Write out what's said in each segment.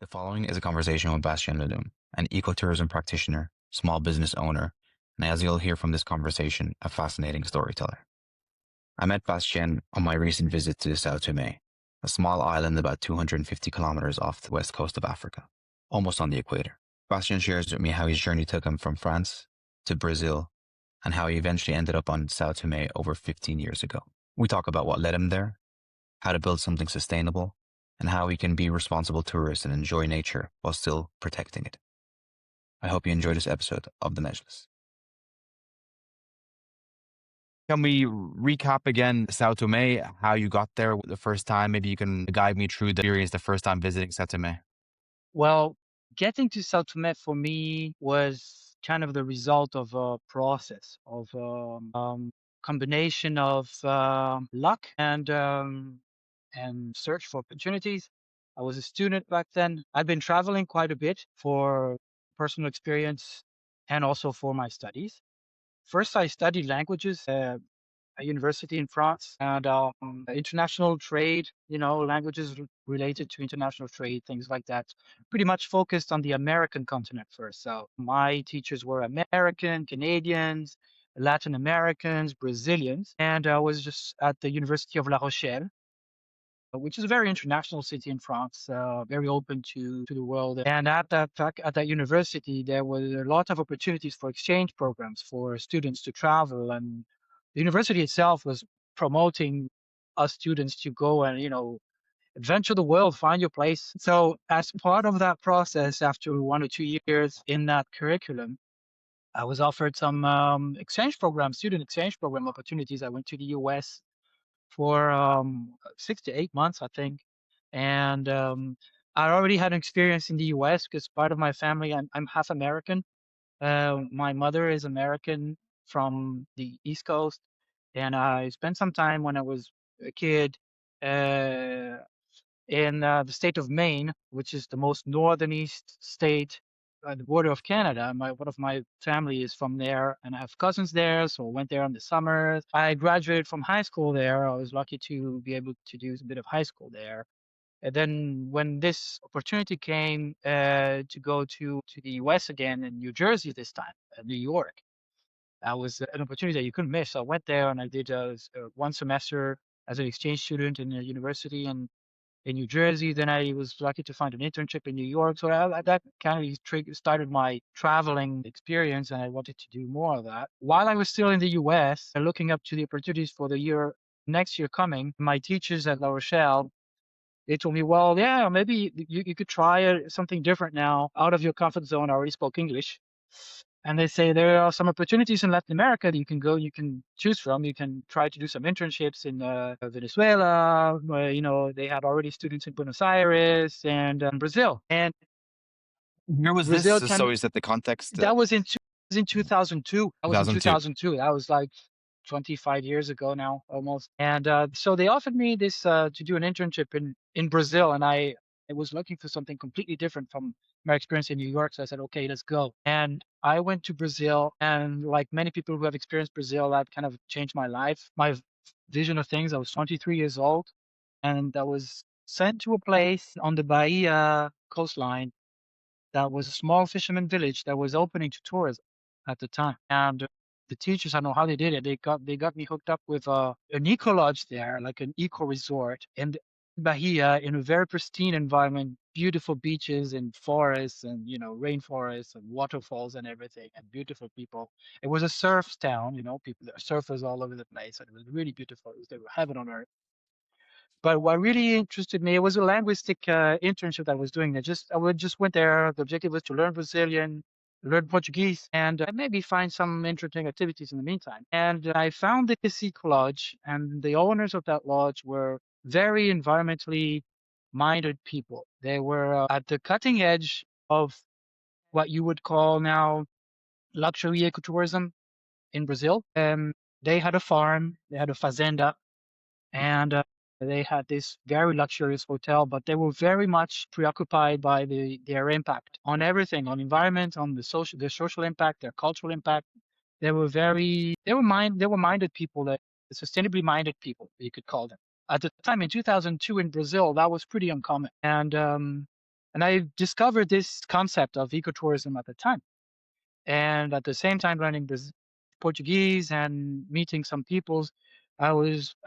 The following is a conversation with Bastien Loloum, an ecotourism practitioner, small business owner, and as you'll hear from this conversation, a fascinating storyteller. I met Bastien on my recent visit to São Tomé, a small island about 250 kilometers off the west coast of Africa, almost on the equator. Bastien shares with me how his journey took him from France to Brazil and how he eventually ended up on São Tomé over 15 years ago. We talk about what led him there, how to build something sustainable, and how we can be responsible tourists and enjoy nature while still protecting it. I hope you enjoy this episode of the Majlis. Can we recap again Sao Tome, how you got there the first time? Maybe you can guide me through the experience the first time visiting Sao Tome. Well, getting to São Tomé for me was kind of the result of a process of combination of luck and search for opportunities. I was a student back then. I'd been traveling quite a bit for personal experience and also for my studies. First, I studied languages a university in France and international trade, languages related to international trade, things like that. Pretty much focused on the American continent first. So my teachers were American, Canadians, Latin Americans, Brazilians, and I was just at the University of La Rochelle, which is a very international city in France, very open to the world. And at that university, there were a lot of opportunities for exchange programs for students to travel, and the university itself was promoting us students to go and adventure the world, find your place. So as part of that process, after 1 or 2 years in that curriculum, I was offered some exchange program, student exchange program opportunities. I went to the US for 6 to 8 months, I think. And I already had an experience in the US because part of my family, I'm half American. My mother is American from the East Coast, and I spent some time when I was a kid uh, in the state of Maine, which is the most northernest state at the border of Canada. One of my family is from there, and I have cousins there, so I went there in the summers. I graduated from high school there. I was lucky to be able to do a bit of high school there. And then when this opportunity came to go to the US again in New Jersey this time, New York, that was an opportunity that you couldn't miss. So I went there and I did 1 semester as an exchange student in a university in New Jersey. Then I was lucky to find an internship in New York. So that kind of started my traveling experience, and I wanted to do more of that. While I was still in the US, looking up to the opportunities for the next year coming, my teachers at La Rochelle, they told me, well, yeah, maybe you could try something different now, out of your comfort zone. I already spoke English. And they say there are some opportunities in Latin America that you can choose from. You can try to do some internships in Venezuela, where, they had already students in Buenos Aires and Brazil. And Where was this? Brazil So can, is that the context? that was in 2002. That was in 2002. 2002. That was like 25 years ago now, almost. And so they offered me this to do an internship in Brazil, and I was looking for something completely different from my experience in New York. So I said, okay, let's go. And I went to Brazil, and like many people who have experienced Brazil, that kind of changed my life, my vision of things. I was 23 years old, and I was sent to a place on the Bahia coastline that was a small fisherman village that was opening to tourism at the time. And the teachers, I don't know how they did it. They got me hooked up with an eco lodge there, like an eco resort in Bahia, in a very pristine environment, beautiful beaches and forests and rainforests and waterfalls and everything, and beautiful people. It was a surf town, people, there are surfers all over the place, and it was really beautiful. It was heaven on earth. But what really interested me, it was a linguistic internship that I was doing. I just went there. The objective was to learn Brazilian, learn Portuguese, and maybe find some interesting activities in the meantime. And I found this eco lodge, and the owners of that lodge were very environmentally minded people. They were at the cutting edge of what you would call now luxury ecotourism in Brazil. They had a farm, they had a fazenda, and they had this very luxurious hotel, but they were very much preoccupied by their impact on everything, on environment, on their social impact, their cultural impact. They were minded people, that sustainably minded people, you could call them. At the time in 2002 in Brazil, that was pretty uncommon. And And I discovered this concept of ecotourism at the time. And at the same time, learning this Portuguese and meeting some peoples, I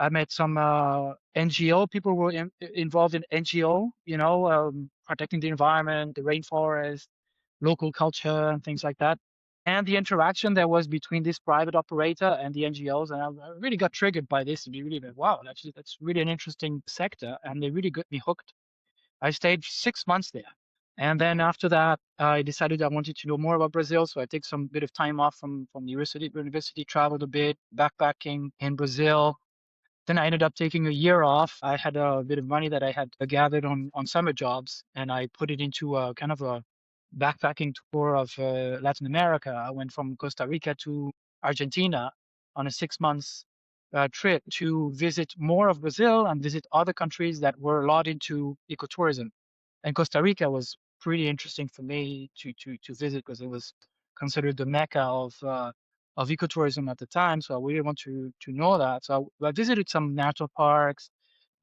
met some NGO people were involved in NGO, protecting the environment, the rainforest, local culture, and things like that. And the interaction there was between this private operator and the NGOs, and I really got triggered by this to be really like, wow, that's really an interesting sector, and they really got me hooked. I stayed 6 months there. And then after that, I decided I wanted to know more about Brazil. So I took some bit of time off from university, traveled a bit, backpacking in Brazil. Then I ended up taking a year off. I had a bit of money that I had gathered on summer jobs, and I put it into a kind of a backpacking tour of Latin America. I went from Costa Rica to Argentina on a 6 months trip to visit more of Brazil and visit other countries that were a lot into ecotourism. And Costa Rica was pretty interesting for me to visit because it was considered the mecca of ecotourism at the time. So I really want to know that. So I visited some national parks,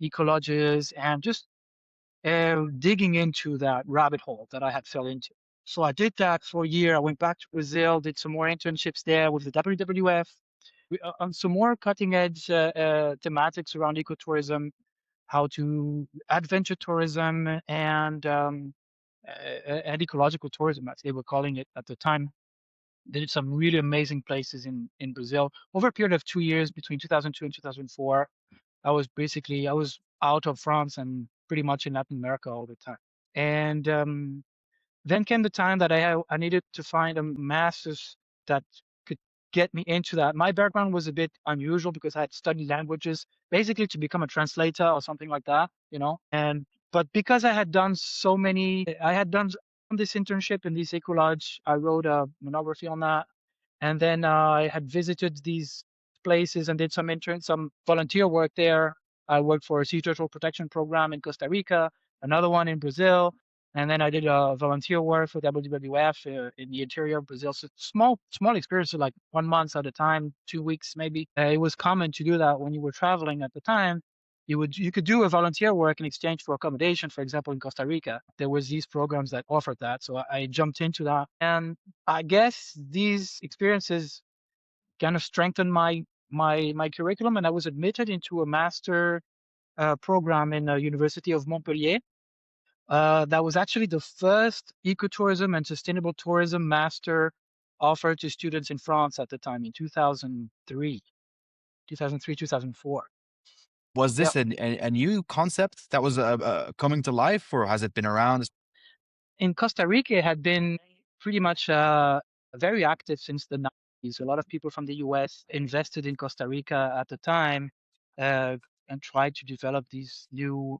eco lodges, and just digging into that rabbit hole that I had fell into. So I did that for a year. I went back to Brazil, did some more internships there with the WWF, on some more cutting edge thematics around ecotourism, how to adventure tourism and ecological tourism, as they were calling it at the time. They did some really amazing places in Brazil over a period of 2 years between 2002 and 2004. I was out of France and pretty much in Latin America all the time. And then came the time that I needed to find a master's that could get me into that. My background was a bit unusual because I had studied languages, basically to become a translator or something like that, And but because I had done this internship in this eco lodge, I wrote a monography on that, and then I had visited these places and did some volunteer work there. I worked for a sea turtle protection program in Costa Rica, another one in Brazil, and then I did volunteer work for WWF in the interior of Brazil. So small experiences, like 1 month at a time, 2 weeks maybe. It was common to do that when you were traveling at the time. You could do a volunteer work in exchange for accommodation. For example, in Costa Rica, there was these programs that offered that. So I jumped into that, and I guess these experiences kind of strengthened my curriculum, and I was admitted into a master program in the University of Montpellier. That was actually the first ecotourism and sustainable tourism master offered to students in France at the time in 2003, 2004. Was Yeah. this a new concept that was coming to life, or has it been around? In Costa Rica, it had been pretty much very active since the 90s. A lot of people from the US invested in Costa Rica at the time uh, and tried to develop this new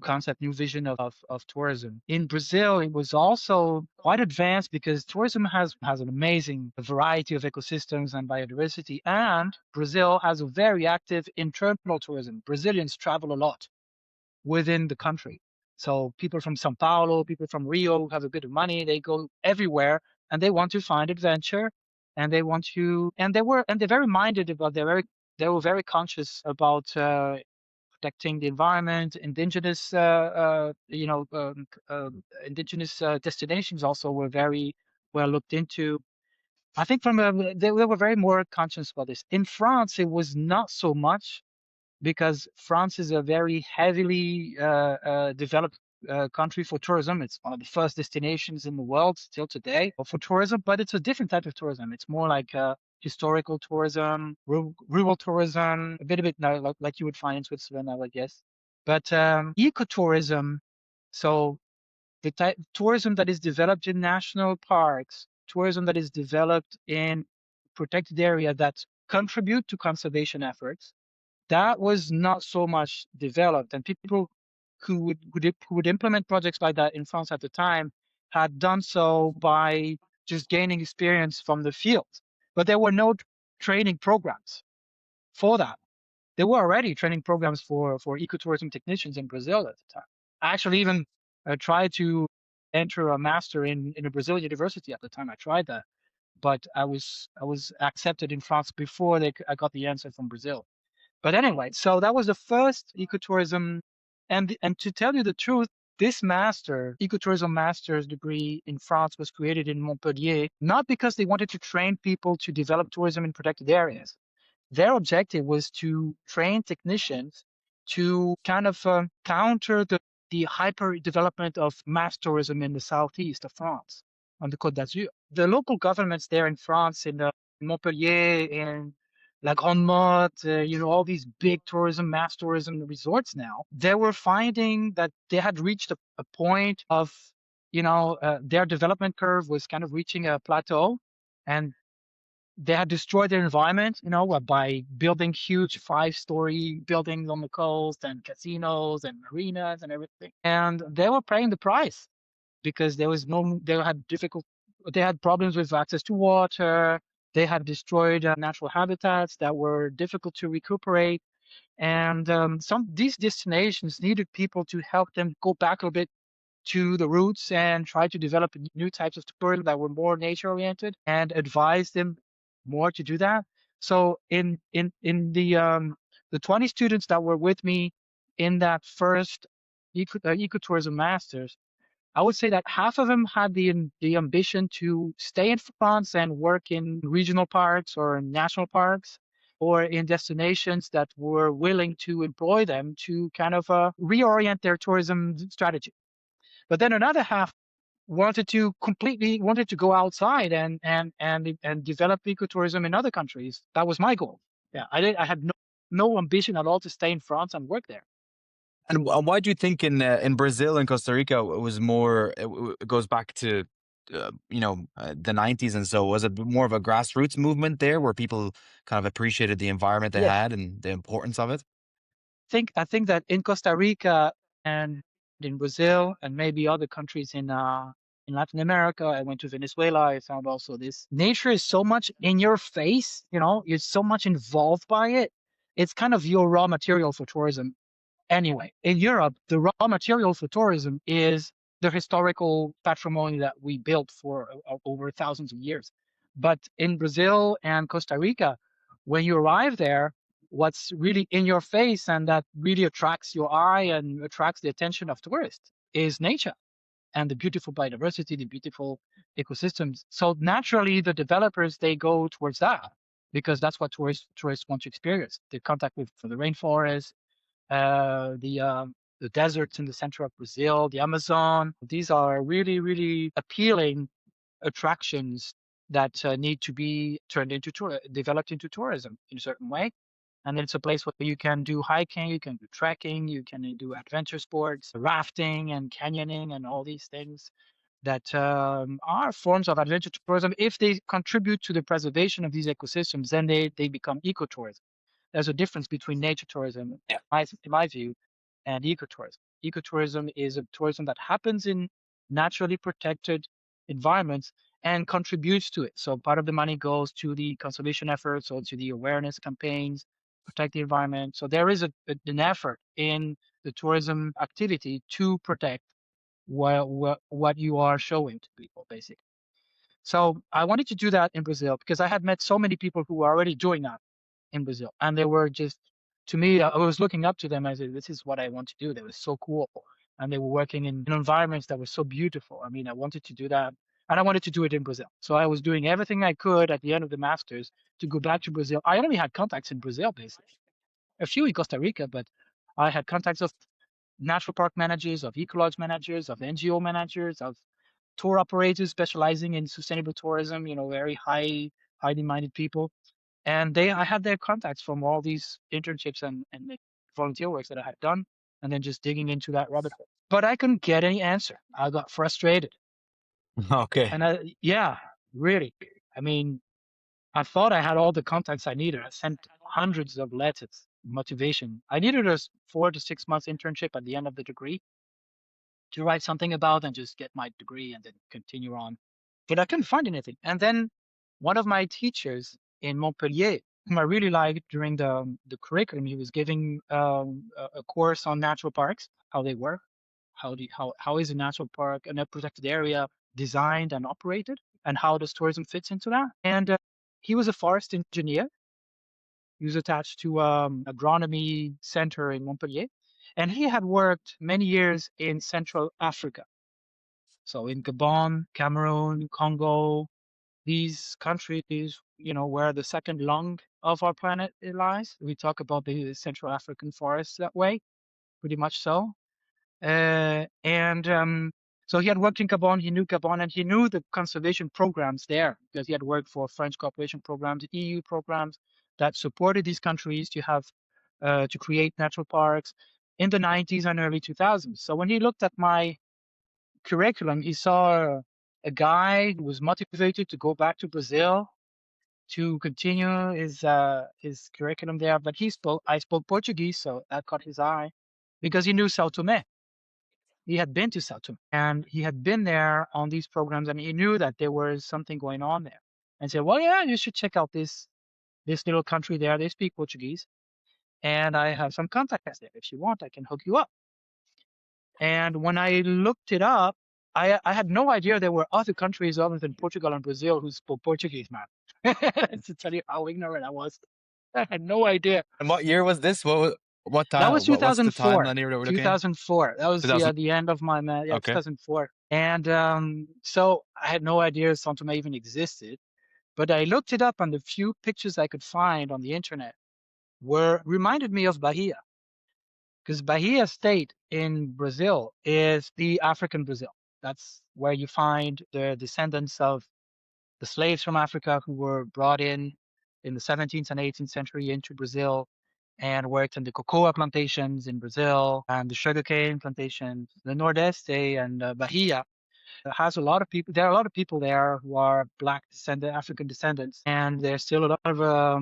concept, new vision of tourism. In Brazil, it was also quite advanced because tourism has an amazing variety of ecosystems and biodiversity, and Brazil has a very active internal tourism. Brazilians travel a lot within the country. So people from São Paulo, people from Rio who have a bit of money, they go everywhere and they want to find adventure, and they're very minded about they were very conscious about protecting the environment. Indigenous destinations also were very well looked into. I think they were very more conscious about this. In France, it was not so much because France is a very heavily developed country for tourism. It's one of the first destinations in the world still today for tourism, but it's a different type of tourism. It's more like historical tourism, rural tourism, a bit like you would find in Switzerland, I would guess. But ecotourism, so the type tourism that is developed in national parks, tourism that is developed in protected area that contribute to conservation efforts, that was not so much developed, and people who would implement projects like that in France at the time had done so by just gaining experience from the field. But there were no training programs for that. There were already training programs for ecotourism technicians in Brazil at the time. I actually even tried to enter a master in a Brazilian university at the time. I tried that, but I was accepted in France before I got the answer from Brazil. But anyway, so that was the first ecotourism, and to tell you the truth, This ecotourism master's degree in France was created in Montpellier, not because they wanted to train people to develop tourism in protected areas. Their objective was to train technicians to kind of counter the hyper development of mass tourism in the southeast of France, on the Côte d'Azur. The local governments there in France, in Montpellier, in La Grande Motte, all these big mass tourism resorts now, they were finding that they had reached a point of, their development curve was kind of reaching a plateau, and they had destroyed their environment, by building huge 5-story buildings on the coast and casinos and marinas and everything. And they were paying the price because they had problems with access to water. They had destroyed natural habitats that were difficult to recuperate. And these destinations needed people to help them go back a little bit to the roots and try to develop new types of tourism that were more nature oriented and advise them more to do that. So in the 20 students that were with me in that first ecotourism masters, I would say that half of them had the ambition to stay in France and work in regional parks or in national parks or in destinations that were willing to employ them to kind of reorient their tourism strategy. But then another half wanted to go outside and develop ecotourism in other countries. That was my goal. Yeah, I had no ambition at all to stay in France and work there. And why do you think in Brazil and Costa Rica it was more? It goes back to the 90s, and so was it more of a grassroots movement there, where people kind of appreciated the environment they Yeah, had and the importance of it? I think that in Costa Rica and in Brazil and maybe other countries in Latin America, I went to Venezuela. I found also this nature is so much in your face. You're so much involved by it. It's kind of your raw material for tourism. Anyway, in Europe, the raw material for tourism is the historical patrimony that we built for over thousands of years. But in Brazil and Costa Rica, when you arrive there, what's really in your face and that really attracts your eye and attracts the attention of tourists is nature and the beautiful biodiversity, the beautiful ecosystems. So naturally, the developers, they go towards that because that's what tourists want to experience. The contact with the rainforest, uh, the um, the deserts in the center of Brazil, the Amazon. These are really, really appealing attractions that need to be developed into tourism in a certain way. And it's a place where you can do hiking, you can do trekking, you can do adventure sports, rafting and canyoning and all these things that are forms of adventure tourism. If they contribute to the preservation of these ecosystems, then they become ecotourism. There's a difference between nature tourism, Yeah. in my view, and ecotourism. Ecotourism is a tourism that happens in naturally protected environments and contributes to it. So part of the money goes to the conservation efforts or to the awareness campaigns, protect the environment. So there is an effort in the tourism activity to protect what you are showing to people, basically. So I wanted to do that in Brazil because I had met so many people who were already doing that in Brazil. And they were just, to me, I was looking up to them. I said, this is what I want to do. They were so cool. And they were working in environments that were so beautiful. I mean, I wanted to do that. And I wanted to do it in Brazil. So I was doing everything I could at the end of the master's to go back to Brazil. I only had contacts in Brazil, basically. A few in Costa Rica, but I had contacts of natural park managers, of ecolodge managers, of NGO managers, of tour operators specializing in sustainable tourism, very highly minded people. And I had their contacts from all these internships and like, volunteer works that I had done, and then just digging into that rabbit hole. But I couldn't get any answer. I got frustrated. Okay. And yeah, really. I mean, I thought I had all the contacts I needed. I sent hundreds of letters, motivation. I needed a 4 to 6 months internship at the end of the degree to write something about and just get my degree and then continue on. But I couldn't find anything. And then one of my teachers in Montpellier, whom I really liked during the curriculum, he was giving a course on natural parks, how they work, how is a natural park and a protected area designed and operated, and how does tourism fits into that. And he was a forest engineer. He was attached to agronomy center in Montpellier. And he had worked many years in Central Africa. So in Gabon, Cameroon, Congo, these countries, where the second lung of our planet lies. We talk about the Central African forests that way, pretty much so. And so he had worked in Gabon, he knew Gabon, and he knew the conservation programs there because he had worked for French cooperation programs, EU programs that supported these countries to have to create natural parks in the 90s and early 2000s. So when he looked at my curriculum, he saw a guy who was motivated to go back to Brazil to continue his curriculum there. But I spoke Portuguese, so that caught his eye because he knew São Tomé. He had been to São Tomé and he had been there on these programs, and he knew that there was something going on there. And said, "Well, yeah, you should check out this little country there. They speak Portuguese, and I have some contacts there. If you want, I can hook you up." And when I looked it up, I had no idea there were other countries other than Portugal and Brazil who spoke Portuguese, man. To tell you how ignorant I was. I had no idea. And what year was this? That was What's the 2004. timeline here that we're looking at? 2004. That was 2000. the end of my yeah, Okay. 2004. And so I had no idea São Tomé even existed. But I looked it up, and the few pictures I could find on the internet reminded me of Bahia. Because Bahia State in Brazil is the African Brazil. That's where you find the descendants of the slaves from Africa who were brought in the 17th and 18th century into Brazil and worked in the cocoa plantations in Brazil and the sugarcane plantations. The Nordeste and Bahia has a lot of people. There are a lot of people there who are Black African descendants, and there's still a lot of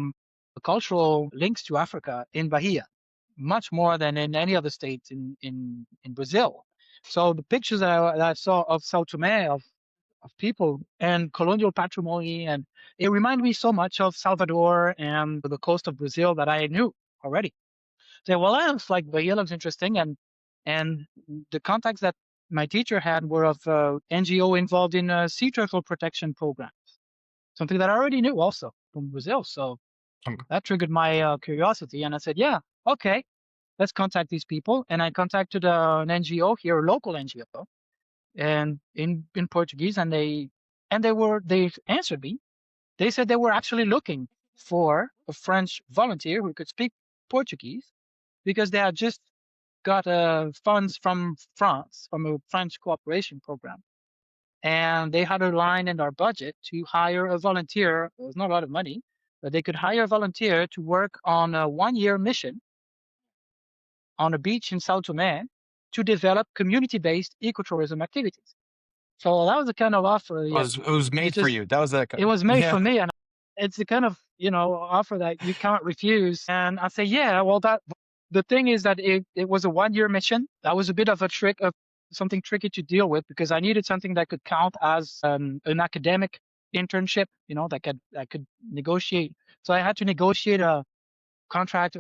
cultural links to Africa in Bahia, much more than in any other state in Brazil. So the pictures that I saw of São Tomé, of people and colonial patrimony, and it reminded me so much of Salvador and the coast of Brazil that I knew already. So, well, that looks like Bahia looks interesting, and the contacts that my teacher had were of NGO involved in sea turtle protection programs, something that I already knew also from Brazil. So that triggered my curiosity, and I said, yeah, okay, let's contact these people. And I contacted an NGO here, a local NGO, and in Portuguese, and they answered me. They said they were actually looking for a French volunteer who could speak Portuguese because they had just got funds from France, from a French cooperation program. And they had a line in our budget to hire a volunteer. It was not a lot of money, but they could hire a volunteer to work on a 1-year mission on a beach in São Tomé to develop community-based ecotourism activities. So that was the kind of offer. It was made for you. That was it was made for me, and it's the kind of offer that you can't refuse. And I say, yeah, well, the thing is that it was a 1-year mission. That was a bit of a trick of something tricky to deal with because I needed something that could count as an academic internship, that I could negotiate. So I had to negotiate a contract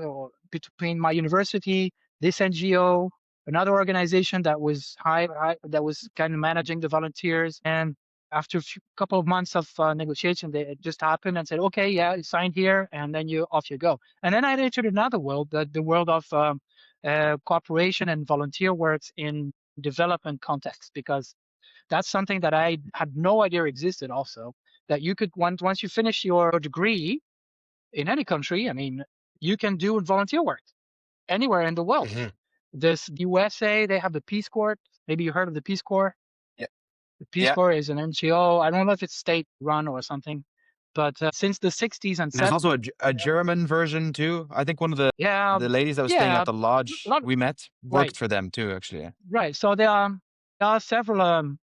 between my university, this NGO, another organization that was that was kind of managing the volunteers. And after a couple of months of negotiation, it just happened and said, okay, yeah, you sign here, and then off you go. And then I entered another world, the world of cooperation and volunteer works in development context, because that's something that I had no idea existed also, that you could, once you finish your degree in any country, I mean, you can do volunteer work anywhere in the world. Mm-hmm. The USA, they have the Peace Corps. Maybe you heard of the Peace Corps? Yeah. The Peace Corps is an NGO. I don't know if it's state-run or something, but since the 60s and 70s. There's also a German version too. I think one of the ladies that was staying at the lodge we met worked for them too, actually. Right. So there are several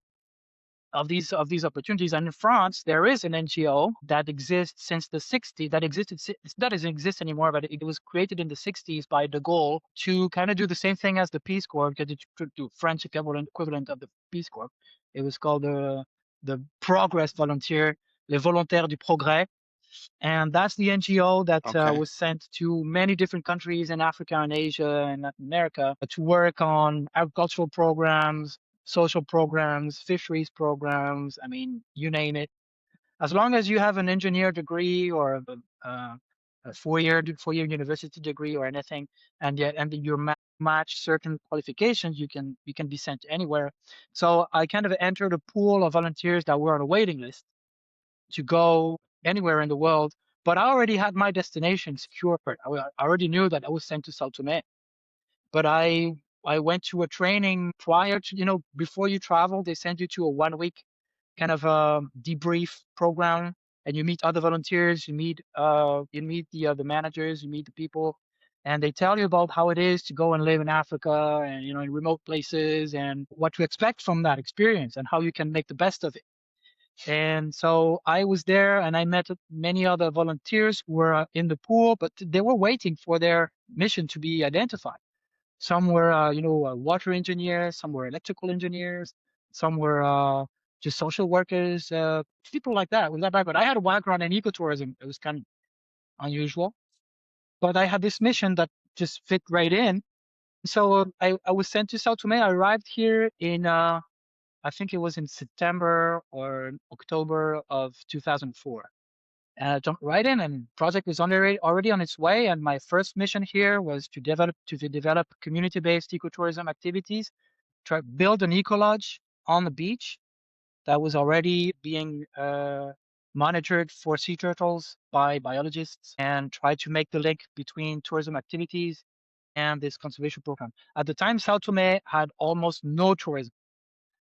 of these opportunities. And in France, there is an NGO that exists since the 60s, that doesn't exist anymore, but it was created in the 60s by de Gaulle to kind of do the same thing as the Peace Corps, because it's the French equivalent of the Peace Corps. It was called the Progress Volunteer, Les Volontaires du Progrès. And that's the NGO that was sent to many different countries in Africa and Asia and Latin America to work on agricultural programs, social programs, fisheries programs. I mean, you name it. As long as you have an engineer degree or a four-year university degree or anything, and you're match certain qualifications, you can be sent anywhere. So I kind of entered a pool of volunteers that were on a waiting list to go anywhere in the world. But I already had my destination secured. I already knew that I was sent to São Tomé. But I went to a training prior to, before you travel, they send you to a 1 week kind of a debrief program, and you meet other volunteers, you meet the managers, you meet the people, and they tell you about how it is to go and live in Africa and in remote places and what to expect from that experience and how you can make the best of it. And so I was there and I met many other volunteers who were in the pool, but they were waiting for their mission to be identified. Some were, water engineers, some were electrical engineers, some were just social workers, people like that with that background. I had a background in ecotourism. It was kind of unusual, but I had this mission that just fit right in. So I was sent to Sao Tome. I arrived here in, I think it was in September or October of 2004. And I jumped right in, and project was already on its way. And my first mission here was to develop community-based ecotourism activities, try build an eco lodge on the beach that was already being monitored for sea turtles by biologists, and try to make the link between tourism activities and this conservation program. At the time, Sao Tome had almost no tourism.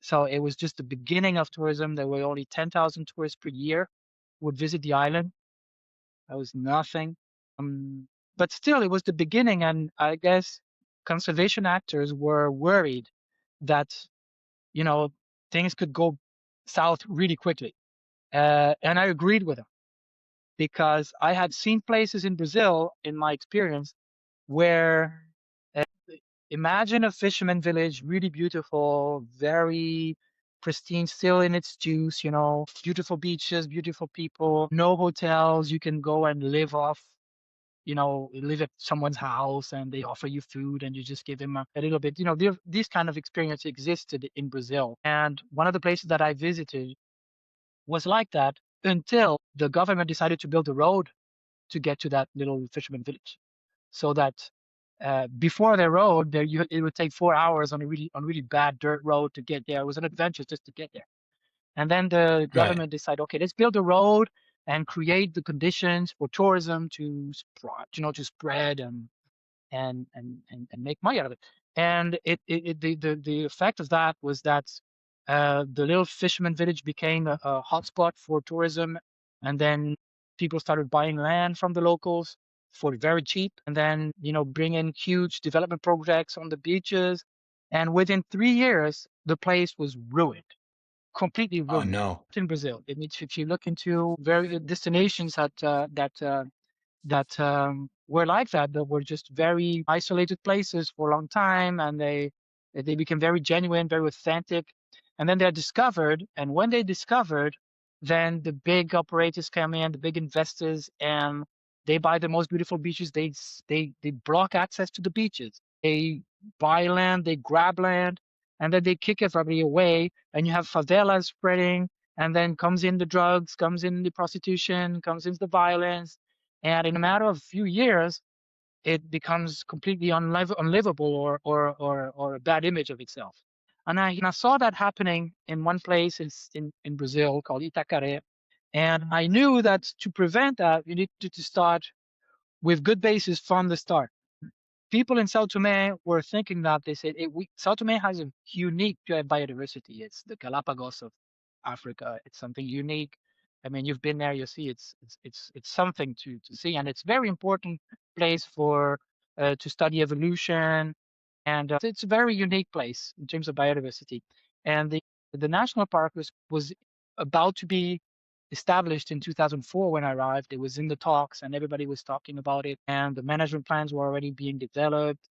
So it was just the beginning of tourism. There were only 10,000 tourists per year who would visit the island. That was nothing. But still, it was the beginning, and I guess conservation actors were worried that things could go south really quickly, and I agreed with them because I had seen places in Brazil, in my experience, where imagine a fisherman village, really beautiful, very pristine, still in its juice, beautiful beaches, beautiful people, no hotels. You can go and live at someone's house and they offer you food and you just give them a little bit. These kind of experience existed in Brazil. And one of the places that I visited was like that until the government decided to build a road to get to that little fisherman village. So that before the road, it would take 4 hours on a really bad dirt road to get there. It was an adventure just to get there. And then the Right. government decided, okay, let's build a road and create the conditions for tourism to spread and make money out of it. And the effect of that was that the little fisherman village became a hotspot for tourism, and then people started buying land from the locals for very cheap, and then bring in huge development projects on the beaches. And within 3 years, the place was ruined, completely Oh ruined no. in Brazil. It means if you look into very destinations that were like that were just very isolated places for a long time, and they became very genuine, very authentic, and then they're discovered. And when they discovered, then the big operators come in, the big investors, and they buy the most beautiful beaches. They block access to the beaches. They buy land, they grab land, and then they kick everybody away. And you have favelas spreading, and then comes in the drugs, comes in the prostitution, comes in the violence, and in a matter of a few years, it becomes completely unlivable, or a bad image of itself. And I saw that happening in one place in Brazil called Itacaré. And I knew that to prevent that, you need to start with good basis from the start. People in São Tomé were thinking that they said São Tomé has a unique biodiversity. It's the Galapagos of Africa. It's something unique. I mean, you've been there, you see it's something to see, and it's very important place for to study evolution, and it's a very unique place in terms of biodiversity. And the national park was about to be established in 2004 when I arrived. It was in the talks and everybody was talking about it, and the management plans were already being developed.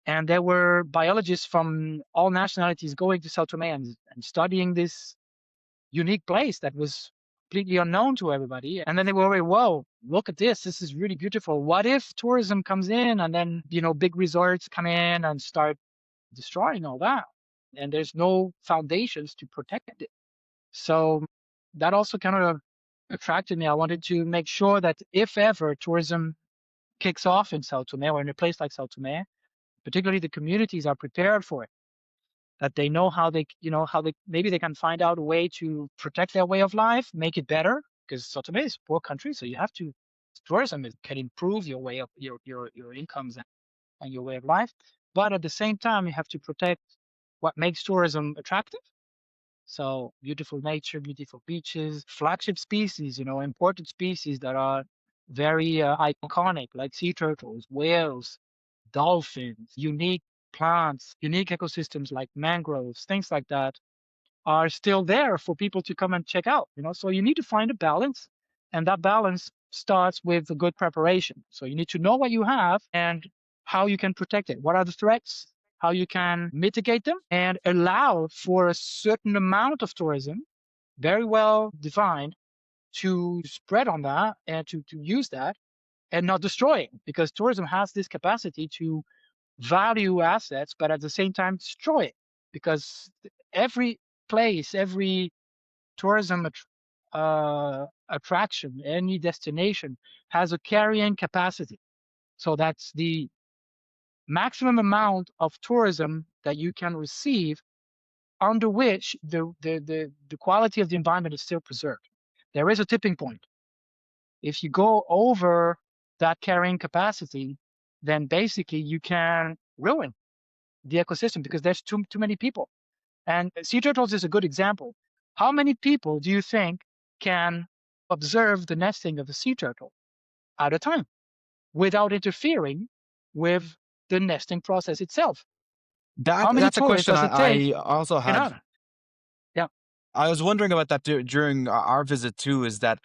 And there were biologists from all nationalities going to Sao Tome and studying this unique place that was completely unknown to everybody. And then they were already, whoa, look at this. This is really beautiful. What if tourism comes in and then, big resorts come in and start destroying all that? And there's no foundations to protect it. So that also kind of attracted me. I wanted to make sure that if ever tourism kicks off in Sao Tome or in a place like Sao Tome, particularly the communities, are prepared for it. That they know how they, maybe they can find out a way to protect their way of life, make it better. Because São Tomé is a poor country, so you have to tourism can improve your way of your incomes and your way of life. But at the same time, you have to protect what makes tourism attractive. So beautiful nature, beautiful beaches, flagship species, important species that are very iconic, like sea turtles, whales, dolphins, unique plants, unique ecosystems like mangroves, things like that are still there for people to come and check out. So you need to find a balance, and that balance starts with a good preparation. So you need to know what you have and how you can protect it. What are the threats? How you can mitigate them and allow for a certain amount of tourism, very well defined, to spread on that and to use that and not destroy it, because tourism has this capacity to value assets, but at the same time destroy it, because every place, every tourism attraction, any destination has a carrying capacity. So that's the maximum amount of tourism that you can receive, under which the quality of the environment is still preserved. There is a tipping point. If you go over that carrying capacity, then basically you can ruin the ecosystem because there's too many people. And sea turtles is a good example. How many people do you think can observe the nesting of a sea turtle at a time without interfering with the nesting process itself? How many That's a tourists question does it take? I also had. Yeah, I was wondering about that during our visit too. Is that,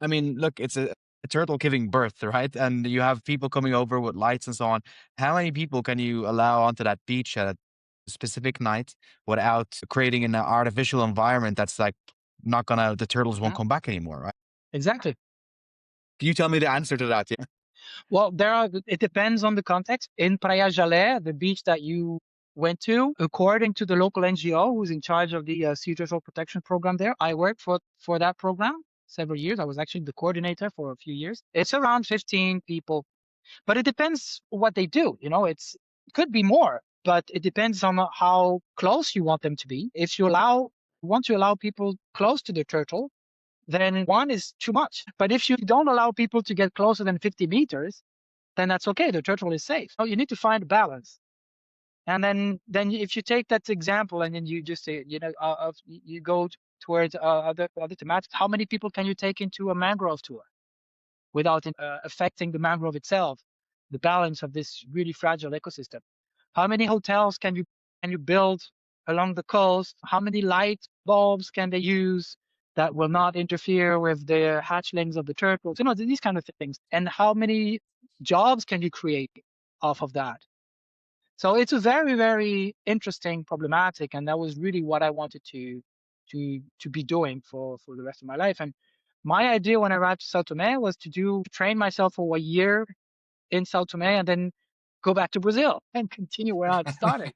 I mean, look, it's a turtle giving birth, right? And you have people coming over with lights and so on. How many people can you allow onto that beach at a specific night without creating an artificial environment that's like not gonna, the turtles won't yeah, come back anymore, right? exactly. Can you tell me the answer to that? Yeah. Well, it depends on the context. In Praia Jalé, the beach that you went to, according to the local NGO who's in charge of the sea turtle protection program there, I worked for that program several years. I was actually the coordinator for a few years. It's around 15 people, but it depends what they do. It could be more, but it depends on how close you want them to be. If you want to allow people close to the turtle, then one is too much. But if you don't allow people to get closer than 50 meters, then that's okay. The turtle is safe. So you need to find a balance. And then if you take that example and then you just say, you go towards other thematics, how many people can you take into a mangrove tour without affecting the mangrove itself, the balance of this really fragile ecosystem? How many hotels can you build along the coast? How many light bulbs can they use that will not interfere with the hatchlings of the turtles? These kind of things. And how many jobs can you create off of that? So it's a very, very interesting problematic, and that was really what I wanted to be doing for the rest of my life. And my idea when I arrived to São Tomé was to train myself for a year in São Tomé and then go back to Brazil and continue where I'd started.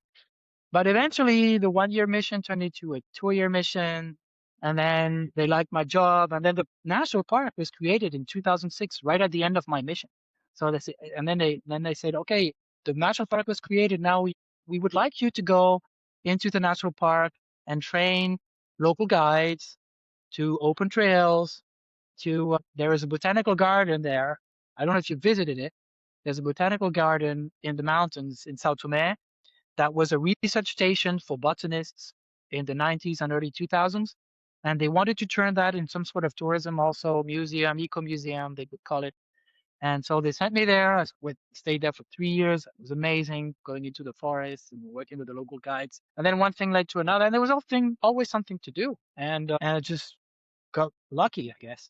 But eventually, the 1 year mission turned into a 2 year mission, and then they liked my job, and then the national park was created in 2006, right at the end of my mission. So and then they said, okay, the national park was created. Now we would like you to go into the national park and train local guides to open trails. There is a botanical garden there. I don't know if you visited it. There's a botanical garden in the mountains in São Tomé that was a research station for botanists in the 90s and early 2000s. And they wanted to turn that in some sort of tourism, also museum, eco-museum, they would call it. And so they sent me there. Stayed there for 3 years. It was amazing, going into the forest and working with the local guides. And then one thing led to another, and there was always something to do. And I just got lucky, I guess.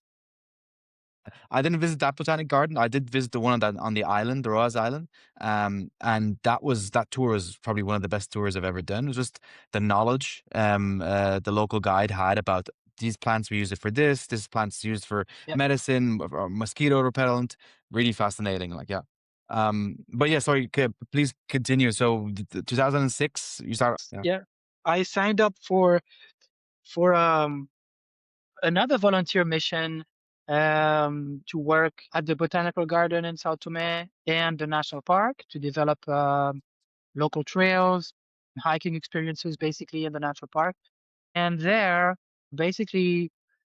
I didn't visit that botanic garden. I did visit the one on the island, the Roaz Island. And that tour was probably one of the best tours I've ever done. It was just the knowledge the local guide had about these plants, we use it for this plant's used for Yep. medicine or mosquito repellent. Really fascinating. Like, yeah. But yeah, sorry, please continue. So 2006, you start. Yeah. I signed up for another volunteer mission to work at the botanical garden in São Tomé and the national park to develop local trails, hiking experiences, basically in the national park. And there, basically,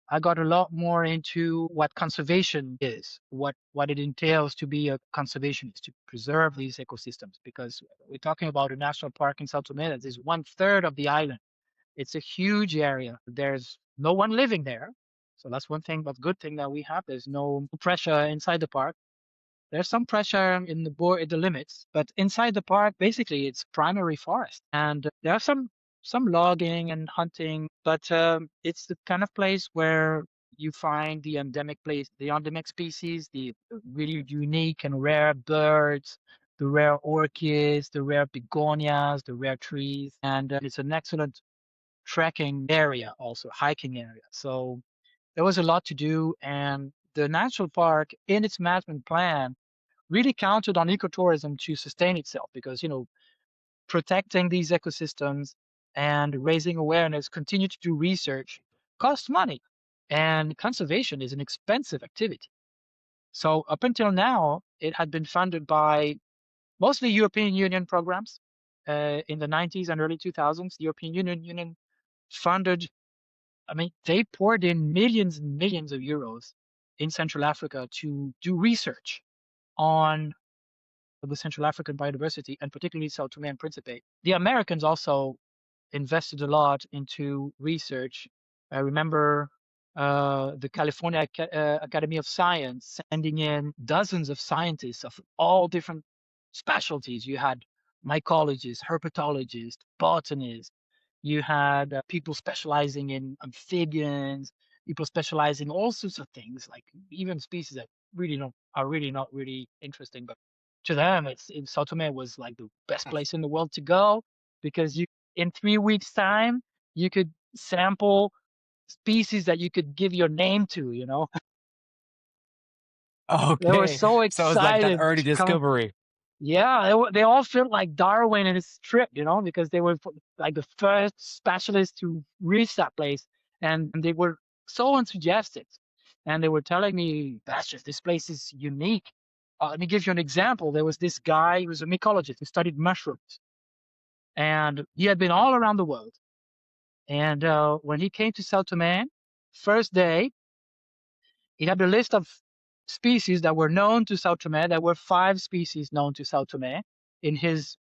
I got a lot more into what conservation is, what it entails to be a conservationist, to preserve these ecosystems. Because we're talking about a national park in São Tomé that is 1/3 of the island. It's a huge area. There's no one living there. So that's one thing, but good thing that we have. There's no pressure inside the park. There's some pressure in the limits, but inside the park, basically, it's primary forest, and there are some logging and hunting, but it's the kind of place where you find the endemic species, the really unique and rare birds, the rare orchids, the rare begonias, the rare trees, and it's an excellent trekking area, also hiking area. So there was a lot to do, and the national park in its management plan really counted on ecotourism to sustain itself because, protecting these ecosystems and raising awareness, continue to do research costs money. And conservation is an expensive activity. So up until now, it had been funded by mostly European Union programs. In the 90s and early 2000s, the European Union funded, I mean, they poured in millions and millions of euros in Central Africa to do research on the Central African biodiversity, and particularly Sao Tome and Principe. The Americans also invested a lot into research. I remember the California Academy of Science sending in dozens of scientists of all different specialties. You had mycologists, herpetologists, botanists. You had people specializing in amphibians, people specializing all sorts of things, like even species that really not really interesting, but to them, Sao Tome was like the best place in the world to go because you in 3 weeks' time you could sample species that you could give your name to. They were Okay. so So it's like that excited early to come. discovery. Yeah, they all felt like Darwin and his trip, because they were like the first specialists to reach that place, and they were so enthusiastic, and they were telling me, "That's just this place is unique." Let me give you an example. There was this guy who was a mycologist who studied mushrooms, and he had been all around the world. And when he came to Sao Tome, first day, he had a list of species that were known to Sao Tome. There were 5 species known to Sao Tome in his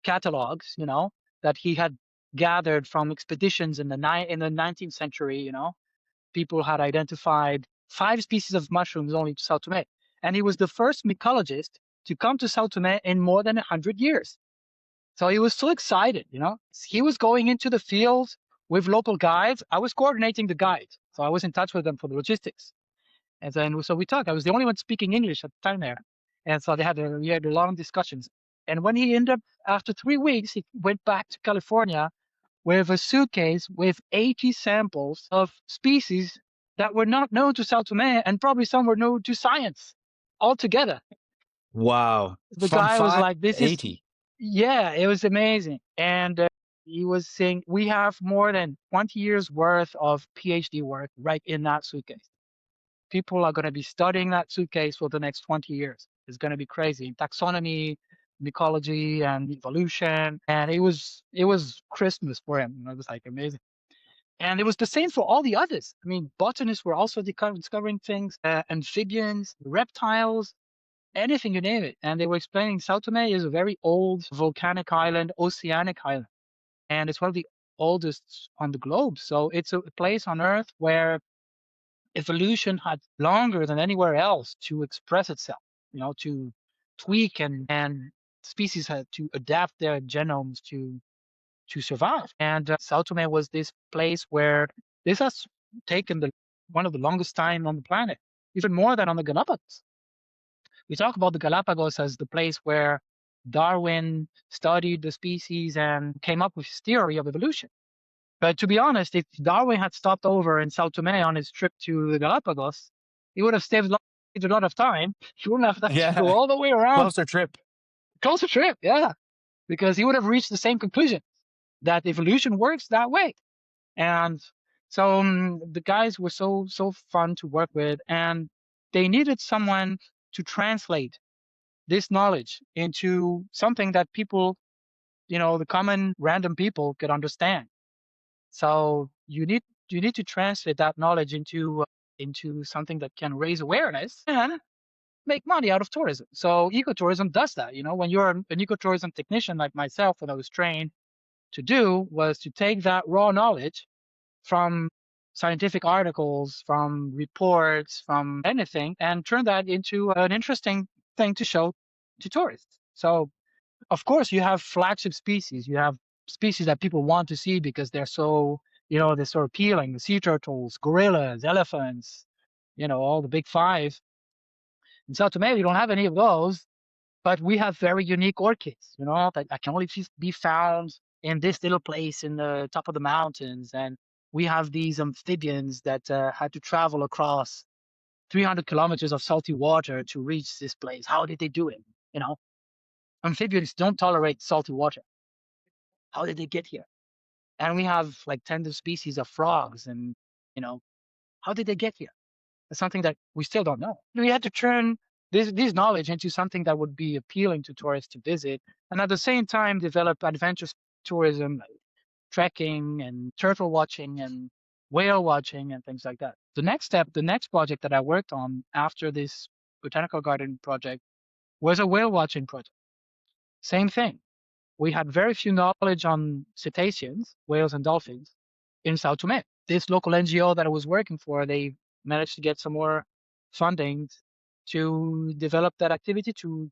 catalogs, that he had gathered from expeditions in the 19th century. People had identified 5 species of mushrooms only to Sao Tome, and he was the first mycologist to come to Sao Tome in more than 100 years. So he was so excited. He was going into the field with local guides. I was coordinating the guides, so I was in touch with them for the logistics. And then so we talked. I was the only one speaking English at the time there, and so we had long discussions. And when he ended up after 3 weeks, he went back to California with a suitcase with 80 samples of species that were not known to Sao Tome, and probably some were known to science altogether. Wow. The From guy was five like, to "This is, 80. yeah, it was amazing." And he was saying, "We have more than 20 years worth of PhD work right in that suitcase. People are going to be studying that suitcase for the next 20 years. It's going to be crazy. Taxonomy, mycology, and evolution." And it was Christmas for him. It was like amazing. And it was the same for all the others. I mean, botanists were also discovering things, amphibians, reptiles, anything you name it. And they were explaining Sao Tome is a very old volcanic island, oceanic island. And it's one of the oldest on the globe. So it's a place on Earth where evolution had longer than anywhere else to express itself, to tweak and species had to adapt their genomes to survive. And Sao Tome was this place where this has taken one of the longest time on the planet, even more than on the Galapagos. We talk about the Galapagos as the place where Darwin studied the species and came up with his theory of evolution. But to be honest, if Darwin had stopped over in Sao Tome on his trip to the Galapagos, he would have saved a lot of time. He wouldn't have had to go Yeah. all the way around. Closer trip. Closer trip, yeah. Because he would have reached the same conclusion that evolution works that way. And so the guys were so fun to work with, and they needed someone to translate this knowledge into something that people the common random people could understand. So you need to translate that knowledge into something that can raise awareness and make money out of tourism. So ecotourism does that. When you're an ecotourism technician like myself, what I was trained to do was to take that raw knowledge from scientific articles, from reports, from anything, and turn that into an interesting thing to show to tourists. So, of course, you have flagship species. You have species that people want to see because they're so appealing. The sea turtles, gorillas, elephants, all the big five. In South Tomé, we don't have any of those, but we have very unique orchids, that can only be found in this little place in the top of the mountains. And we have these amphibians that had to travel across 300 kilometers of salty water to reach this place. How did they do it? You know, Amphibians don't tolerate salty water. How did they get here? And we have like tens of species of frogs, and how did they get here? It's something that we still don't know. We had to turn this knowledge into something that would be appealing to tourists to visit, and at the same time develop adventure tourism, like trekking and turtle watching and whale watching and things like that. The next project that I worked on after this botanical garden project was a whale watching project. Same thing. We had very few knowledge on cetaceans, whales and dolphins in Sao Tome. This local NGO that I was working for, they managed to get some more funding to develop that activity, to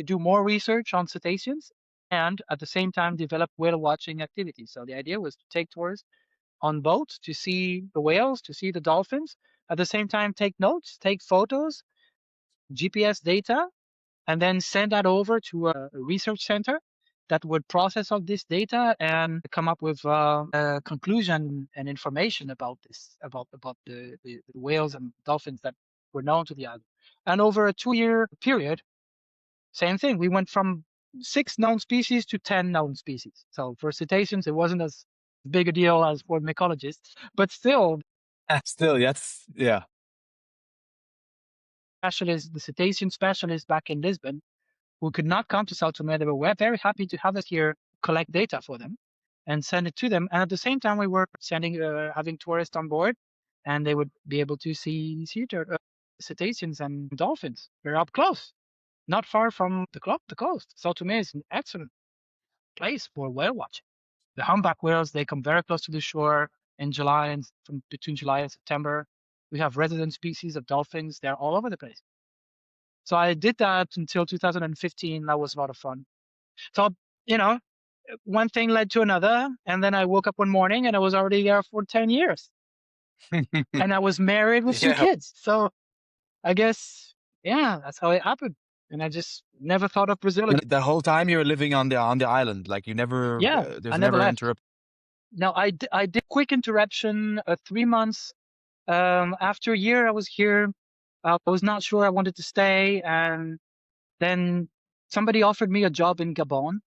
do more research on cetaceans, and at the same time develop whale watching activities. So the idea was to take tourists on boats to see the whales, to see the dolphins, at the same time take notes, take photos, GPS data, and then send that over to a research center that would process all this data and come up with a conclusion and information about the whales and dolphins that were known to the island. And over a 2-year period, same thing. We went from 6 known species to 10 known species. So for cetaceans, it wasn't as big a deal as for mycologists, but still, Still, yes, yeah. the cetacean specialists back in Lisbon who could not come to São Tomé, they were very happy to have us here collect data for them and send it to them. And at the same time, we were having tourists on board, and they would be able to see cetaceans and dolphins very up close, not far from the coast. São Tomé is an excellent place for whale watching. The humpback whales, they come very close to the shore in July, and from between July and September. We have resident species of dolphins. They're all over the place. So I did that until 2015. That was a lot of fun. So, you know, one thing led to another. And then I woke up one morning and I was already there for 10 years. And I was married with 2 kids. So I guess, yeah, that's how it happened. And I just never thought of Brazil again. The whole time you were living on the island, like you never, Yeah, there's I never never left. interrupt. No, I did quick interruption, 3 months. After a year, I was here. I was not sure I wanted to stay. And then somebody offered me a job in Gabon,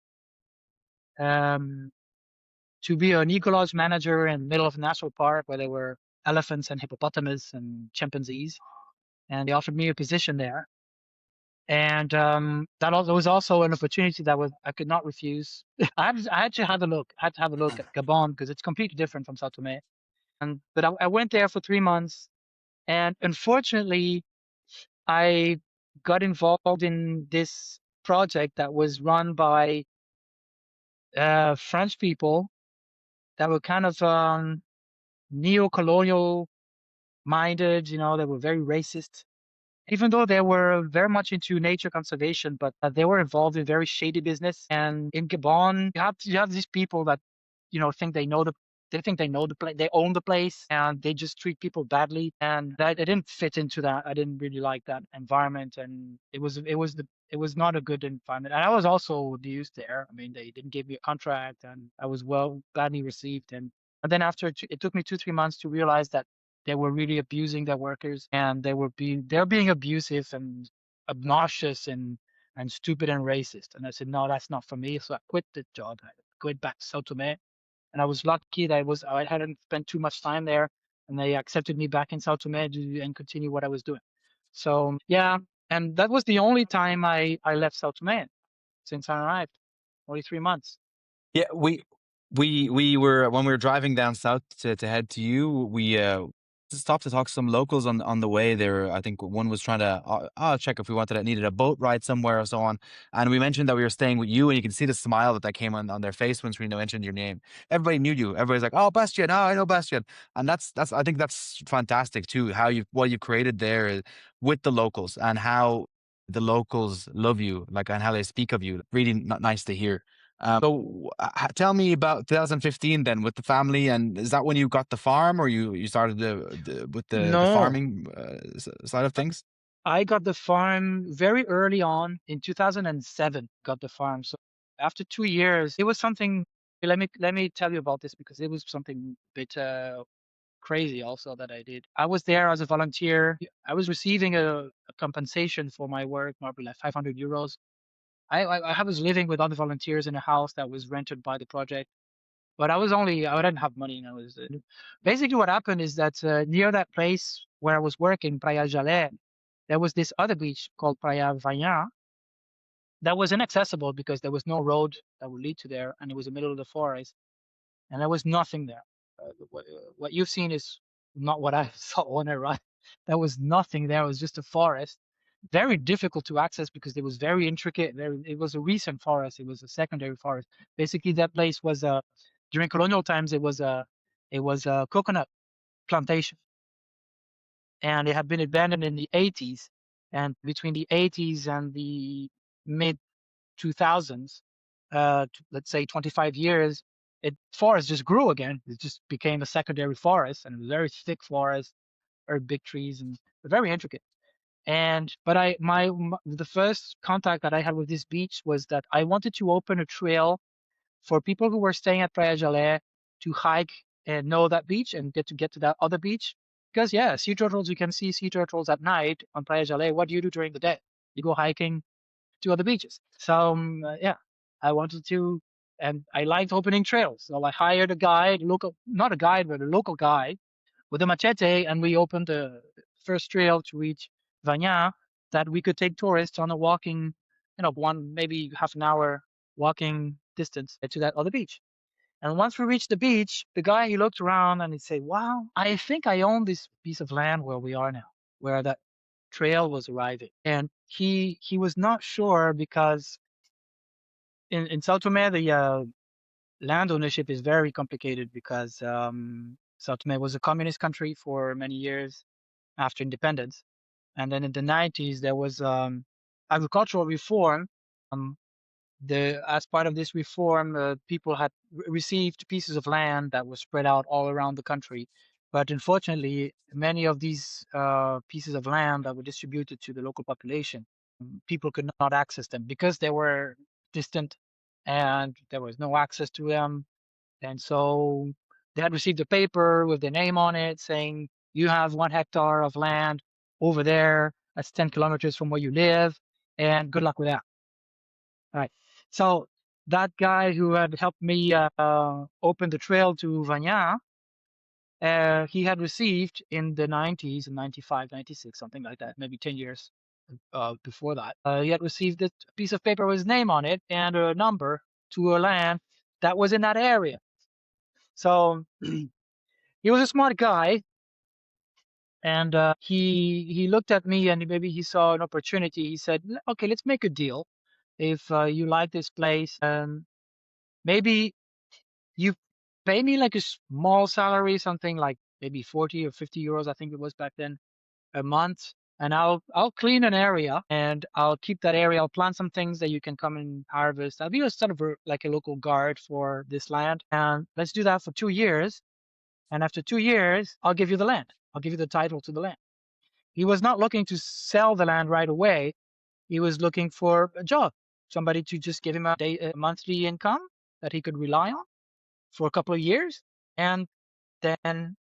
to be an eco-lodge manager in the middle of a national park where there were elephants and hippopotamus and chimpanzees. And they offered me a position there. And that was also an opportunity that I could not refuse. I had to have a look. I had to have a look at Gabon because it's completely different from Sao Tome. But I went there for 3 months, and unfortunately, I got involved in this project that was run by French people that were kind of neo-colonial minded. They were very racist, even though they were very much into nature conservation, but they were involved in very shady business. And in Gabon, you have these people that think they know the place, they own the place, and they just treat people badly. And I didn't fit into that. I didn't really like that environment, and it was not a good environment. And I was also abused there. I mean, they didn't give me a contract, and I was badly received. And then after it took me 2-3 months to realize that they were really abusing their workers, and they're being abusive and obnoxious and stupid and racist. And I said, no, that's not for me. So I quit the job. I quit back to Sao Tome. And I was lucky that I hadn't spent too much time there, and they accepted me back in Sao Tome and continue what I was doing. So yeah, and that was the only time I left Sao Tome since I arrived, only 3 months. Yeah, we were when we were driving down south to head to you, we stopped to talk to some locals on the way there. I think one was trying to check if we needed a boat ride somewhere or so on. And we mentioned that we were staying with you, and you can see the smile that came on their face once we mentioned your name. Everybody knew you. Everybody's like, "Oh, Bastien, oh, I know Bastien." And that's I think that's fantastic too, how you what you created there with the locals and how the locals love you, like, and how they speak of you. Really nice to hear. Tell me about 2015 then with the family, and is that when you got the farm, or you started with the No, farming side of things? I got the farm very early on in 2007. Got the farm. So after 2 years, it was something. Let me tell you about this because it was something a bit crazy also that I did. I was there as a volunteer. I was receiving a compensation for my work, probably like 500 euros. I was living with other volunteers in a house that was rented by the project, but I didn't have money. And I was basically what happened is that near that place where I was working, Praia Jalé, there was this other beach called Praia Vanha that was inaccessible because there was no road that would lead to there, and it was in the middle of the forest, and there was nothing there. What you've seen is not what I saw when I arrived. There was nothing there. It was just a forest, very difficult to access because it was very intricate. It was a recent forest. It was a secondary forest. Basically, that place was during colonial times. It was a coconut plantation, and it had been abandoned in the 80s. And between the 80s and the mid 2000s, let's say 25 years, forest just grew again. It just became a secondary forest, and it was very thick forest, very big trees, and very intricate. And but the first contact that I had with this beach was that I wanted to open a trail for people who were staying at Praia Jalé to hike and know that beach and get to that other beach. Because yeah, sea turtles, you can see sea turtles at night on Praia Jalé. What do you do during the day? You go hiking to other beaches. So yeah, I wanted to, and I liked opening trails. So I hired a guide, not a guide, but a local guide with a machete, and we opened the first trail to reach Vanya that we could take tourists on a walking, maybe half an hour walking distance to that other beach. And once we reached the beach, the guy, he looked around and he said, "Wow, I think I own this piece of land where we are now, where that trail was arriving." And he was not sure because in São Tomé, the land ownership is very complicated because São Tomé was a communist country for many years after independence. And then in the 90s, there was agricultural reform. Um, as part of this reform, people had received pieces of land that were spread out all around the country. But unfortunately, many of these pieces of land that were distributed to the local population, people could not access them because they were distant and there was no access to them. And so they had received a paper with their name on it saying, "You have 1 hectare of land over there. That's 10 kilometers from where you live. And good luck with that." All right. So that guy who had helped me open the trail to Vanya, he had received in the 90s, in 95, 96, something like that, maybe 10 years before that. He had received a piece of paper with his name on it and a number to a land that was in that area. So he was a smart guy, and he looked at me and maybe he saw an opportunity. He said, "Okay, let's make a deal. If you like this place, maybe you pay me like a small salary, something like maybe 40 or 50 euros, I think it was back then, a month, and I'll clean an area and I'll keep that area. I'll plant some things that you can come and harvest. I'll be a sort of like a local guard for this land, and let's do that for 2 years. And after 2 years, I'll give you the land. I'll give you the title to the land." He was not looking to sell the land right away. He was looking for a job, somebody to just give him a monthly income that he could rely on for a couple of years. And then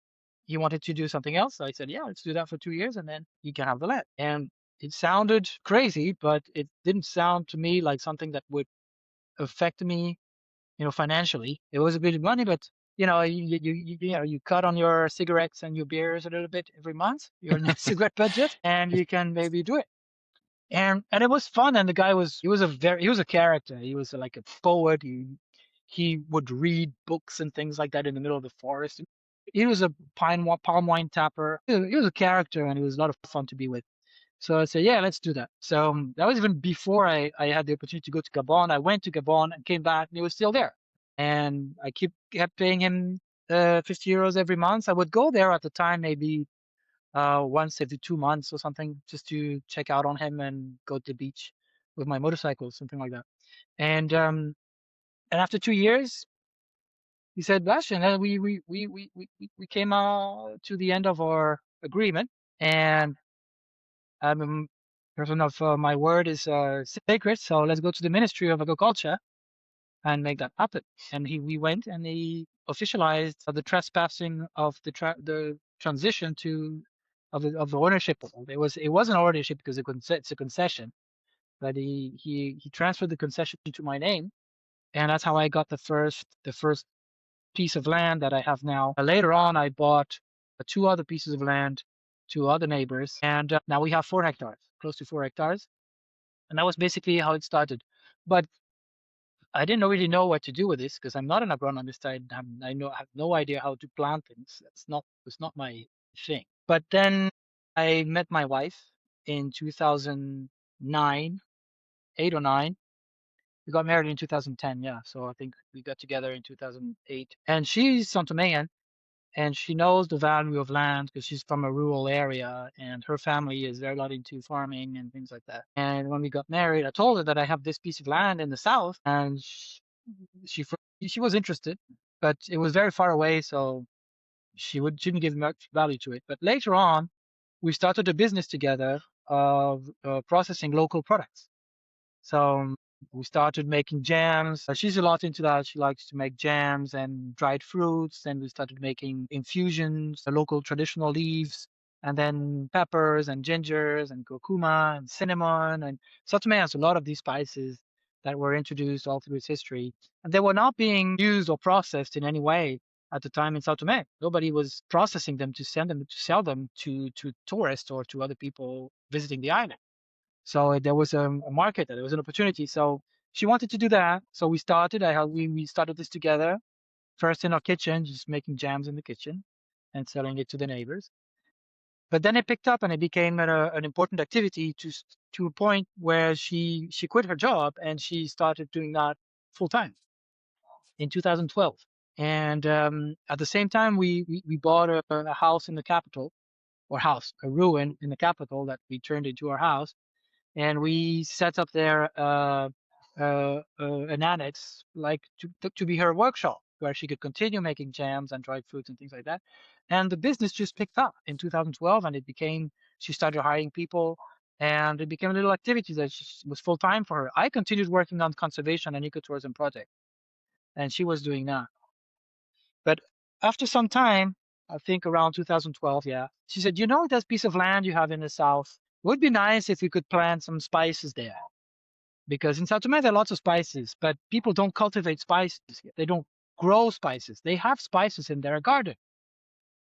he wanted to do something else. So I said, "Yeah, let's do that for 2 years and then you can have the land." And it sounded crazy, but it didn't sound to me like something that would affect me, financially. It was a bit of money, but you cut on your cigarettes and your beers a little bit every month, your cigarette budget, and you can maybe do it. And it was fun. And the guy he was a character. He was like a poet. He would read books and things like that in the middle of the forest. He was a palm wine tapper. He was a character, and he was a lot of fun to be with. So I said, yeah, let's do that. So that was even before I had the opportunity to go to Gabon. I went to Gabon and came back, and he was still there. And I kept paying him 50 euros every month. I would go there at the time, maybe once every 2 months or something, just to check out on him and go to the beach with my motorcycle, something like that. And after 2 years, he said, Bastien, we came to the end of our agreement, and I'm a person of my word is sacred, so let's go to the Ministry of Agriculture and make that happen. And we went and he officialized the trespassing of the transition of the ownership. It wasn't ownership because it's a concession, but he transferred the concession to my name, and that's how I got the first piece of land that I have now. Later on, I bought two other pieces of land to other neighbors, and now we have 4 hectares, close to 4 hectares, and that was basically how it started. But I didn't really know what to do with this because I'm not an agronomist. I have no idea how to plant things. It's not my thing. But then I met my wife in 2009, 8 or 9. We got married in 2010, yeah. So I think we got together in 2008. And she's São Toméan, and she knows the value of land because she's from a rural area, and her family is very lot into farming and things like that. And when we got married, I told her that I have this piece of land in the south, and she she was interested, but it was very far away, so she didn't give much value to it. But later on, we started a business together of processing local products. So we started making jams. She's a lot into that. She likes to make jams and dried fruits. And we started making infusions, the local traditional leaves, and then peppers and gingers and curcuma and cinnamon. And São Tomé has a lot of these spices that were introduced all through its history. And they were not being used or processed in any way at the time in São Tomé. Nobody was processing them to sell them to tourists or to other people visiting the island. So there was a market, there was an opportunity. So she wanted to do that. So we started. We started this together. First in our kitchen, just making jams in the kitchen and selling it to the neighbors. But then it picked up and it became an important activity to a point where she quit her job and she started doing that full time in 2012. And at the same time, we bought a house in the capital, a ruin in the capital that we turned into our house, and we set up there an annex, like to be her workshop, where she could continue making jams and dried fruits and things like that. And the business just picked up in 2012, and she started hiring people, and it became a little activity that was full time for her. I continued working on conservation and ecotourism project, and she was doing that. But after some time, I think around 2012, yeah, she said, that piece of land you have in the south, it would be nice if we could plant some spices there. Because in São Tomé, there are lots of spices, but people don't cultivate spices. They don't grow spices. They have spices in their garden.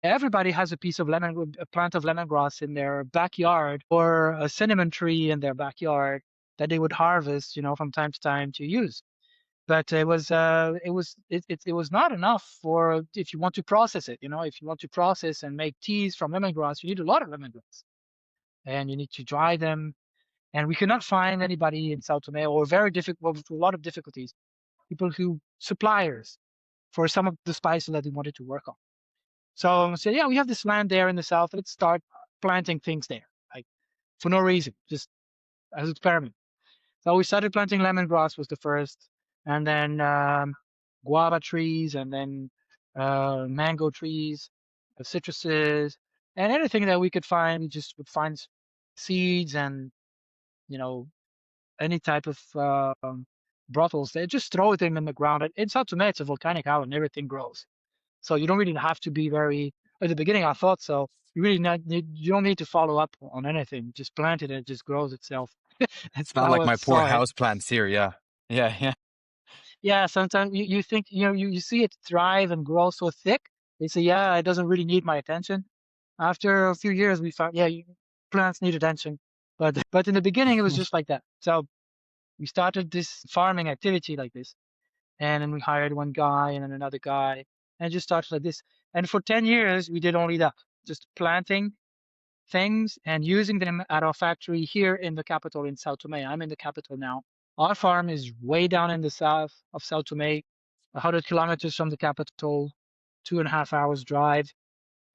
Everybody has a plant of lemongrass in their backyard, or a cinnamon tree in their backyard that they would harvest, from time to time to use. But it was not enough for if you want to process it. If you want to process and make teas from lemongrass, you need a lot of lemongrass, and you need to dry them. And we could not find anybody in São Tomé, or very difficult, with a lot of difficulties, suppliers for some of the spices that we wanted to work on. So I said, yeah, we have this land there in the south. Let's start planting things there, like for no reason, just as an experiment. So we started planting lemongrass was the first, and then guava trees, and then mango trees, citruses, and anything that we could find. We just would find seeds and you know any type of bottles. They just throw them in the ground. In São Tomé, it's a volcanic island. Everything grows, so you don't really have to be very. At the beginning, I thought so. You don't need to follow up on anything. Just plant it, and it just grows itself. That's Not how like I my poor saw it. house plants here. Yeah. Yeah. Yeah. Yeah, sometimes you think you see it thrive and grow so thick. They say, yeah, it doesn't really need my attention. After a few years, we found, yeah, plants need attention. But in the beginning, it was just like that. So we started this farming activity like this, And then we hired one guy and then another guy and just started like this. And for 10 years, we did only that, just planting things and using them at our factory here in the capital in São Tomé. I'm in the capital now. Our farm is way down in the south of São Tomé, 100 kilometers from the capital, 2.5 hours drive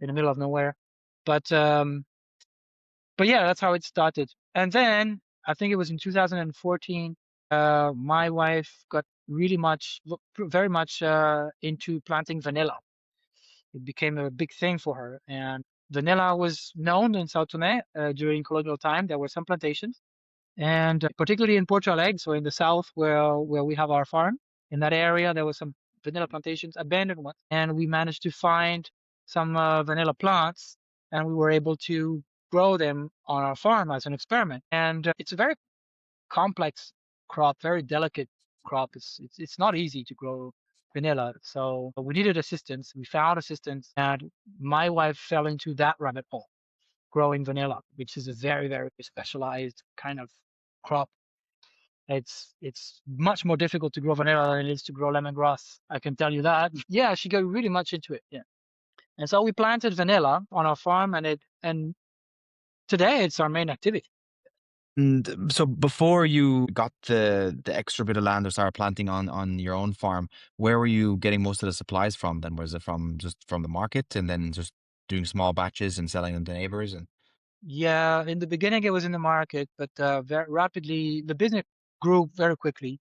in the middle of nowhere. But yeah, that's how it started. And then I think it was in 2014, my wife got very much into planting vanilla. It became a big thing for her. And vanilla was known in Sao Tome during colonial time. There were some plantations, and particularly in Porto Alegre, so in the south where we have our farm, in that area there were some vanilla plantations, abandoned ones, and we managed to find some vanilla plants, and we were able to grow them on our farm as an experiment. And it's a very complex crop, very delicate crop. It's not easy to grow vanilla. So we needed assistance. We found assistance, and my wife fell into that rabbit hole, growing vanilla, which is a very, very specialized kind of crop. It's much more difficult to grow vanilla than it is to grow lemongrass. I can tell you that. Yeah, she got really much into it. Yeah. And so we planted vanilla on our farm, and today it's our main activity. And so before you got the extra bit of land or started planting on your own farm, where were you getting most of the supplies from then? Was it just from the market and then just doing small batches and selling them to neighbors? And Yeah, in the beginning it was in the market, but very rapidly the business grew very quickly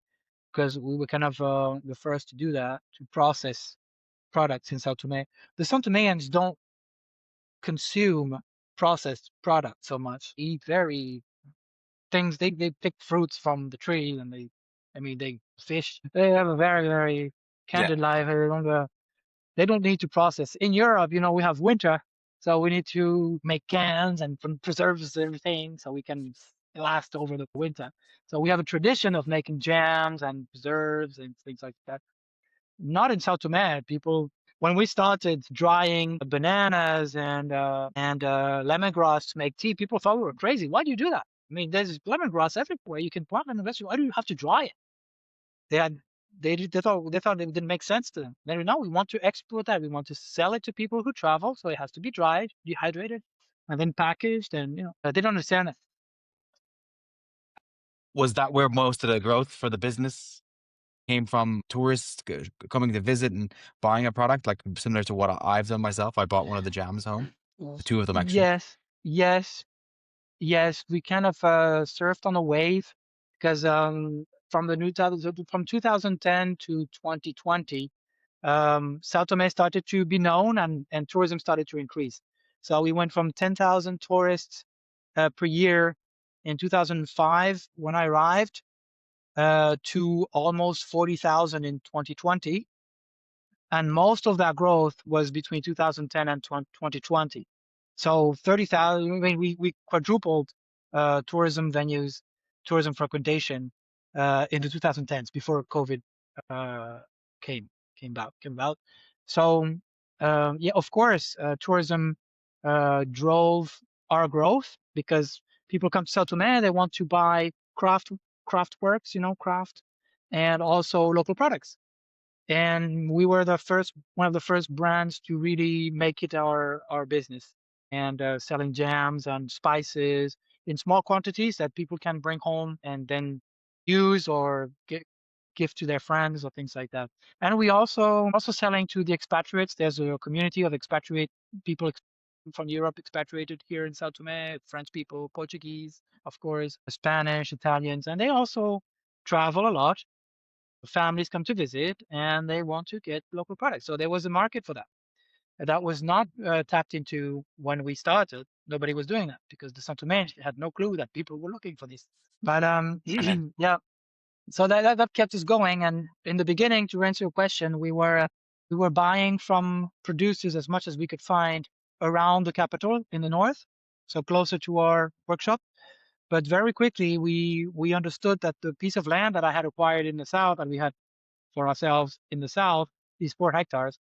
because we were kind of the first to do that, to process products in São Tomé. The São Tomeans don't consume processed products so much. Eat very things. They pick fruits from the tree and they fish. They have a very, very yeah, candid life. They don't need to process. In Europe, we have winter, so we need to make cans and preserves and everything so we can last over the winter. So we have a tradition of making jams and preserves and things like that. Not in Sao Tome. People, when we started drying bananas and lemongrass to make tea, people thought we were crazy. Why do you do that? I mean, there's lemongrass everywhere. You can plant lemongrass. Why do you have to dry it? They had they thought it didn't make sense to them. Then no, we want to export that. We want to sell it to people who travel, so it has to be dried, dehydrated, and then packaged. And they don't understand that. was that where most of the growth for the business came from? Tourists coming to visit and buying a product, like similar to what I've done myself. I bought one of the jams home, the two of them actually. Yes, yes, yes. We kind of surfed on a wave because from 2010 to 2020, Sao Tome started to be known and tourism started to increase. So we went from 10,000 tourists per year in 2005 when I arrived to almost 40,000 in 2020. And most of that growth was between 2010 and 2020. So 30,000, I mean, we quadrupled tourism venues, tourism frequentation in the 2010s before COVID uh, came about. So yeah, of course, tourism drove our growth because people come to Sao Tome, they want to buy craft works, craft, and also local products. And we were one of the first brands to really make it our business, and selling jams and spices in small quantities that people can bring home and then use or gift to their friends or things like that. And we also selling to the expatriates. There's a community of expatriate people from Europe expatriated here in Sao Tome, French people, Portuguese, of course, Spanish, Italians, and they also travel a lot. Families come to visit and they want to get local products. So there was a market for that. And that was not tapped into when we started. Nobody was doing that because the São Tomé had no clue that people were looking for this. But yeah, so that kept us going. And in the beginning, to answer your question, we were buying from producers as much as we could find around the capital in the north, so closer to our workshop. But very quickly, we understood that the piece of land that I had acquired in the south, and we had for ourselves in the south, these 4 hectares,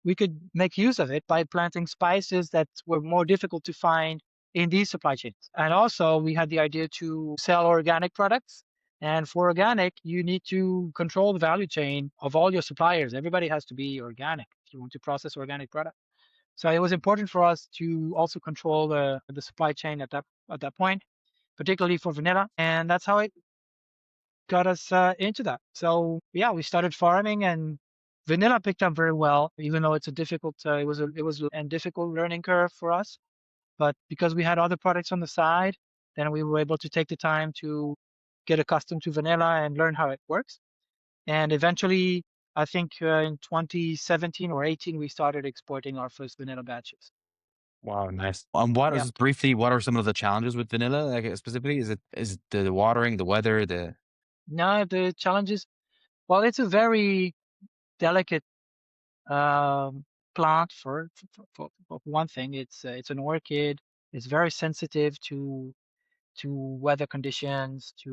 we could make use of it by planting spices that were more difficult to find in these supply chains. And also, we had the idea to sell organic products And for organic, you need to control the value chain of all your suppliers. Everybody has to be organic if you want to process organic product. So it was important for us to also control the supply chain at that point, particularly for vanilla, and that's how it got us into that. So yeah, we started farming, and vanilla picked up very well, even though it's a difficult it was a difficult learning curve for us. But because we had other products on the side, then we were able to take the time to get accustomed to vanilla and learn how it works. And eventually, I think in 2017 or 18, we started exporting our first vanilla batches. Wow, nice. What Yeah. is briefly, what are some of the challenges with vanilla? Like specifically, is it the watering, the weather, the Now the challenges, well, it's a very delicate um, plant for one thing. It's an orchid. It's very sensitive to weather conditions, to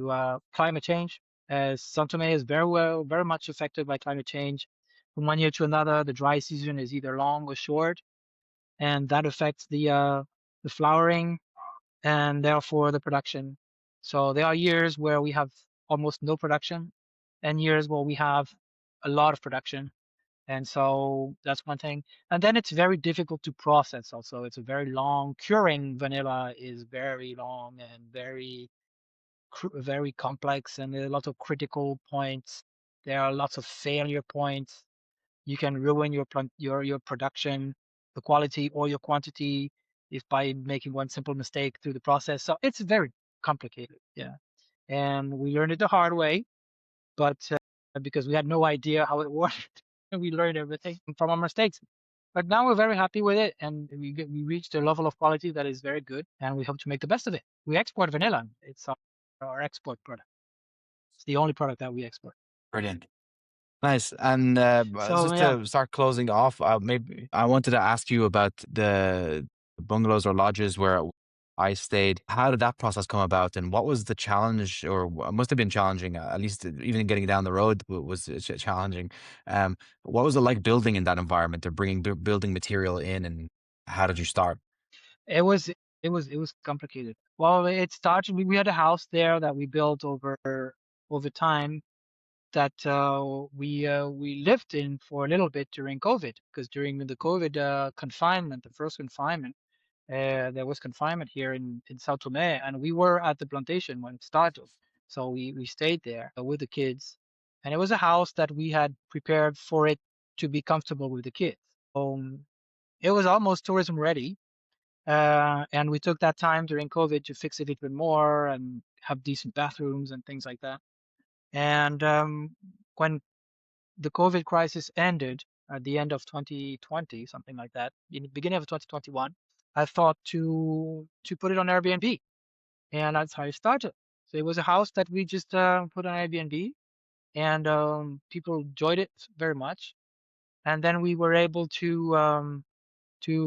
climate change. As São Tomé is very much affected by climate change. From one year to another, the dry season is either long or short, and that affects the flowering and therefore the production. So there are years where we have almost no production, and years where we have a lot of production. And so that's one thing. And then it's very difficult to process also. It's a very long curing vanilla is very long and very complex, and there are a lot of critical points. There are lots of failure points. You can ruin your plant, your production, the quality or your quantity if by making one simple mistake through the process. So it's very complicated. Yeah. And we learned it the hard way, but because we had no idea how it worked, and we learned everything from our mistakes. But now we're very happy with it, and we reached a level of quality that is very good, and we hope to make the best of it. We export vanilla. It's our export product. It's the only product that we export. brilliant? Nice. And So just yeah, to start closing off, maybe I wanted to ask you about the bungalows or lodges where I stayed. How did that process come about, and what was the challenge, or must have been challenging? At least even getting down the road was challenging. What was it like building in that environment, or bringing building material in, and how did you start? it was it was complicated. Well, it started. We had a house there that we built over time that we lived in for a little bit during COVID, because during the COVID confinement, the first confinement, there was confinement here in São Tomé, and we were at the plantation when it started. So we stayed there with the kids, and it was a house that we had prepared for it to be comfortable with the kids. It was almost tourism ready, and we took that time during COVID to fix it even more and have decent bathrooms and things like that. And when the COVID crisis ended at the end of 2020, something like that, in the beginning of 2021, I thought to put it on Airbnb, and that's how it started. So it was a house that we just put on Airbnb, and people enjoyed it very much. And then we were able to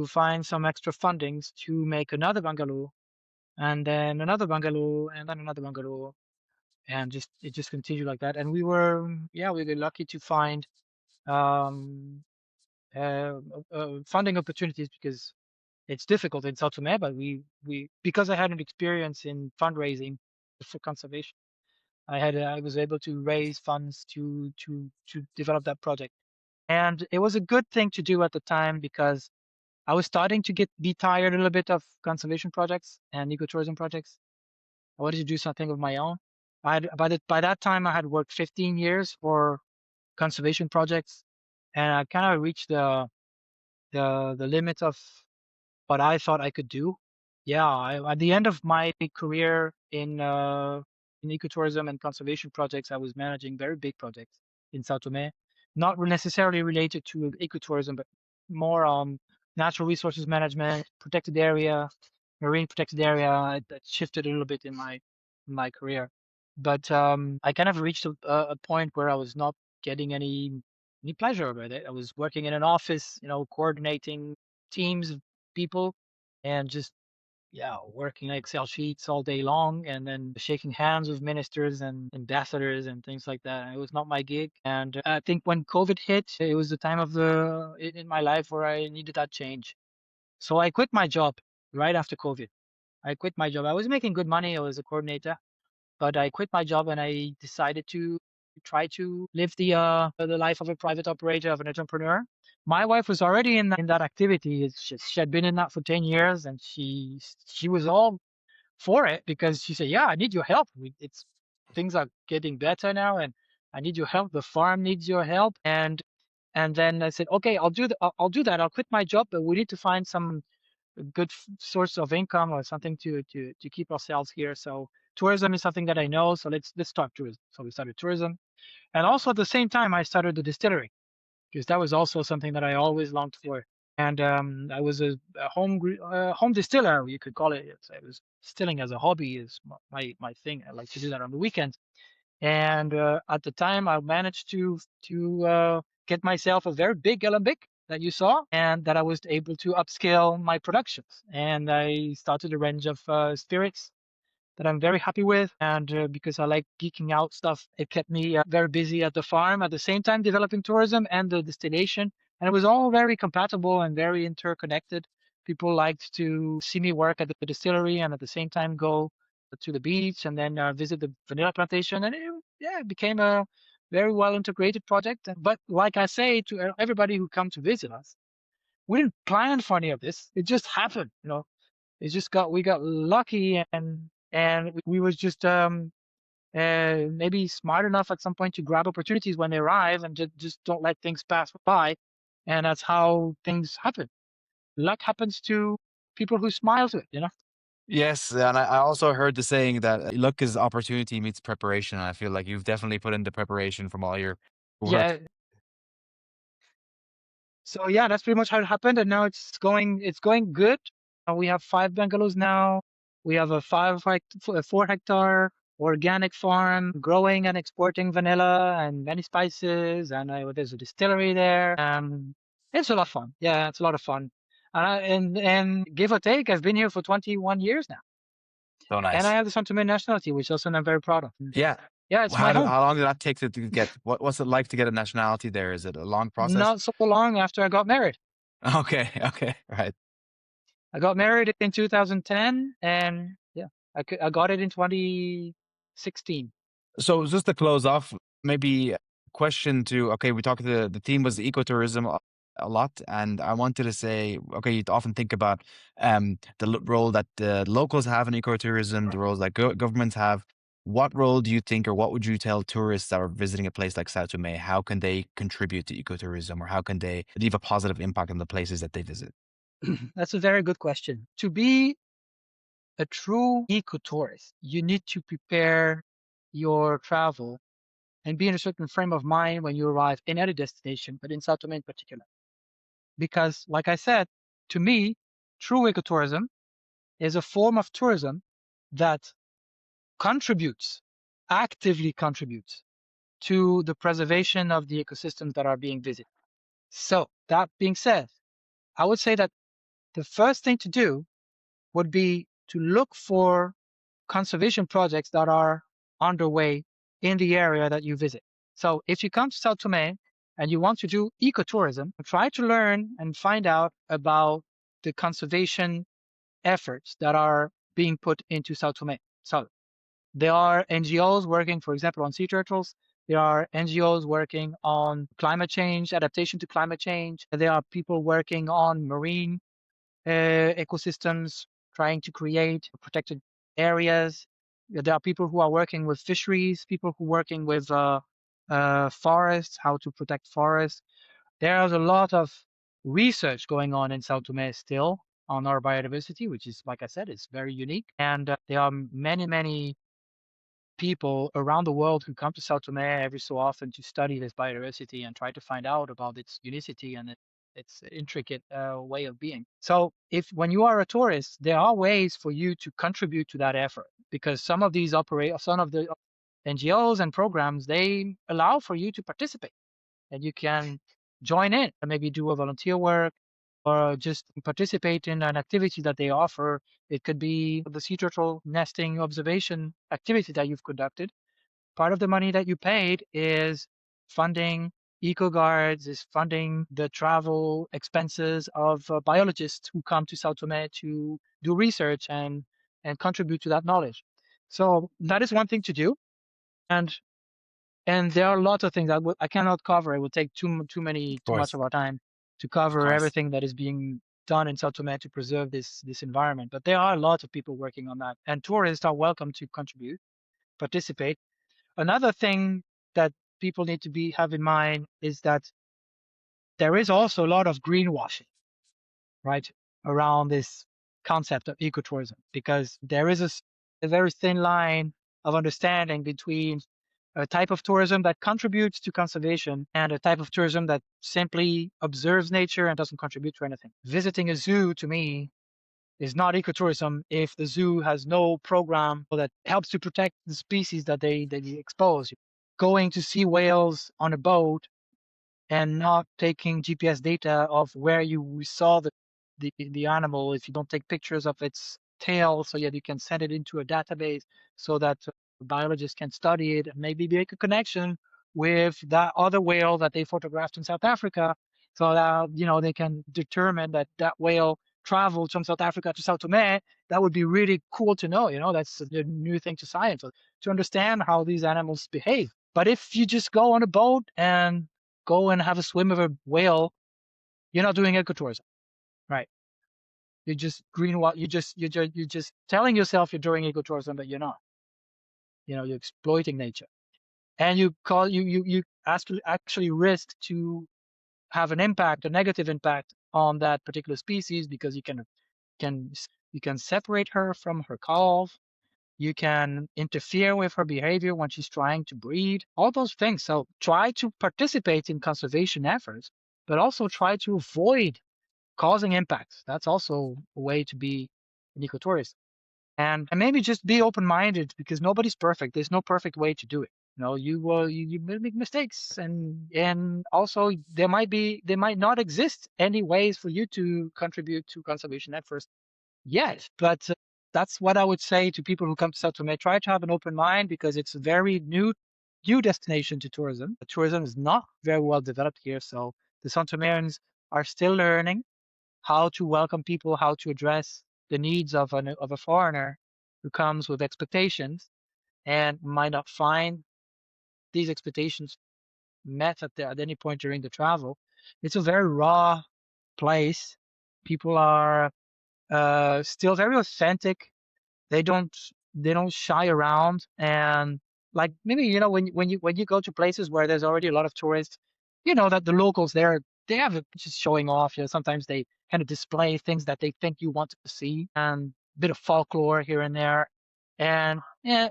find some extra fundings to make another bungalow, and then another bungalow, and then another bungalow, and just it just continued like that. And we were, yeah, we were lucky to find um, funding opportunities, because it's difficult in South Tomé, but we because I had an experience in fundraising for conservation, I was able to raise funds to develop that project, and it was a good thing to do at the time, because I was starting to be tired a little bit of conservation projects and ecotourism projects. I wanted to do something of my own. By that time I had worked 15 years for conservation projects, and I kind of reached the limit of what I thought I could do. Yeah, at the end of my career in ecotourism and conservation projects, I was managing very big projects in São Tomé, not necessarily related to ecotourism, but more natural resources management, protected area, marine protected area. That shifted a little bit in my career, but I kind of reached a point where I was not getting any pleasure with it. I was working in an office, coordinating teams of people, and just, yeah, working Excel sheets all day long, and then shaking hands with ministers and ambassadors and things like that. It was not my gig. And I think when COVID hit, it was the time in my life where I needed that change. So I quit my job right after COVID. I quit my job. I was making good money. I was a coordinator, but I quit my job and I decided to try to live the life of a private operator, of an entrepreneur. My wife was already in that activity. She had been in that for 10 years, and she was all for it because she said, "Yeah, I need your help. It's things are getting better now, and I need your help. The farm needs your help." And then I said, "Okay, I'll do that. I'll quit my job, but we need to find some good source of income or something to keep ourselves here. So tourism is something that I know. So let's start tourism." So we started tourism, and also at the same time I started the distillery because that was also something that I always longed for. And I was a home distiller, you could call it. I was distilling as a hobby, is my thing. I like to do that on the weekends. And at the time, I managed to get myself a very big alembic that you saw, and that I was able to upscale my productions. And I started a range of spirits that I'm very happy with. And because I like geeking out stuff, it kept me very busy at the farm at the same time developing tourism and the distillation. And it was all very compatible and very interconnected. People liked to see me work at the distillery and at the same time go to the beach and then visit the vanilla plantation. And yeah, it became a very well integrated project. But like I say to everybody who come to visit us, we didn't plan for any of this. It just happened, you know. We got lucky, and we was just maybe smart enough at some point to grab opportunities when they arrive and just don't let things pass by. And that's how things happen. Luck happens to people who smile to it, you know? Yes, and I also heard the saying that luck is opportunity meets preparation. And I feel like you've definitely put in the preparation from all your work. Yeah. So yeah, that's pretty much how it happened, and now it's going good. We have 5 bungalows now. We have a 4 hectare organic farm, growing and exporting vanilla and many spices, and there's a distillery there. It's a lot of fun. Yeah, it's a lot of fun. And give or take, I've been here for 21 years now, So and I nice. have the São Tomé nationality, which also I'm very proud of. Yeah. Yeah, it's my home. How long did that take to get what's it like to get a nationality there? Is it a long process? Not so long after I got married. Okay, okay, right. I got married in 2010, and yeah, I got it in 2016. So just to close off, maybe a question to okay, we talked the theme was ecotourism a lot, and I wanted to say, okay, you often think about the role that the locals have in ecotourism, the roles that governments have. What role do you think, or what would you tell tourists that are visiting a place like Sao Tome? How can they contribute to ecotourism, or how can they leave a positive impact on the places that they visit? That's a very good question. To be a true ecotourist, you need to prepare your travel and be in a certain frame of mind when you arrive in any destination, but in Sao Tome in particular. Because, like I said, to me, true ecotourism is a form of tourism that contributes, actively contributes to the preservation of the ecosystems that are being visited. So, that being said, I would say that the first thing to do would be to look for conservation projects that are underway in the area that you visit. So, if you come to Sao Tome and you want to do ecotourism, try to learn and find out about the conservation efforts that are being put into Sao Tome. So, there are NGOs working, for example, on sea turtles. There are NGOs working on climate change, adaptation to climate change. There are people working on marine ecosystems, trying to create protected areas. There are people who are working with fisheries, people who are working with forests, how to protect forests. There's a lot of research going on in Sao Tome still on our biodiversity, which is, like I said, it's very unique. And there are many people around the world who come to São Tomé every so often to study this biodiversity and try to find out about its unicity and its intricate way of being. So, if when you are a tourist, there are ways for you to contribute to that effort because some of the NGOs and programs they allow for you to participate and you can join in and maybe do a volunteer work or just participate in an activity that they offer. It could be the sea turtle nesting observation activity that you've conducted. Part of the money that you paid is funding eco guards, is funding the travel expenses of biologists who come to Sao Tome to do research and contribute to that knowledge. So that is one thing to do. And there are lots of things I cannot cover. It would take too Of much course, of our time to of cover course. everything that is being done in São Tomé to preserve this environment. But there are lots of people working on that, and tourists are welcome to contribute, participate. Another thing that people need to have in mind is that there is also a lot of greenwashing, right, around this concept of ecotourism, because there is a very thin line of understanding between a type of tourism that contributes to conservation and a type of tourism that simply observes nature and doesn't contribute to anything. Visiting a zoo, to me, is not ecotourism if the zoo has no program that helps to protect the species that they expose. Going to see whales on a boat and not taking GPS data of where you saw the animal, if you don't take pictures of its tail, so that you can send it into a database so that biologists can study it and maybe make a connection with that other whale that they photographed in South Africa, so that they can determine that that whale traveled from South Africa to Sao Tome. That would be really cool to know. That's a new thing to science, to understand how these animals behave. But if you just go on a boat and go and have a swim with a whale, you're not doing ecotourism, right? You're just you're just telling yourself you're doing ecotourism, but you're not. You're exploiting nature, and you actually risk to have an impact, a negative impact on that particular species, because can you can separate her from her calf. You can interfere with her behavior when she's trying to breed, all those things. So try to participate in conservation efforts, but also try to avoid causing impacts. That's also a way to be an ecotourist. And maybe just be open-minded, because nobody's perfect. There's no perfect way to do it. You may make mistakes, and also there might not exist any ways for you to contribute to conservation efforts. Yes, but that's what I would say to people who come to Sao Tome. Try to have an open mind, because it's a very new destination to tourism. Tourism is not very well developed here, so the Sao Tomeans are still learning how to welcome people, how to address the needs of a foreigner who comes with expectations and might not find these expectations met at any point during the travel. It's a very raw place. People are still very authentic. They don't they don't shy around, and like maybe when you go to places where there's already a lot of tourists, that the locals there, they have just showing off. Sometimes they kind of display things that they think you want to see, and a bit of folklore here and there. And yeah,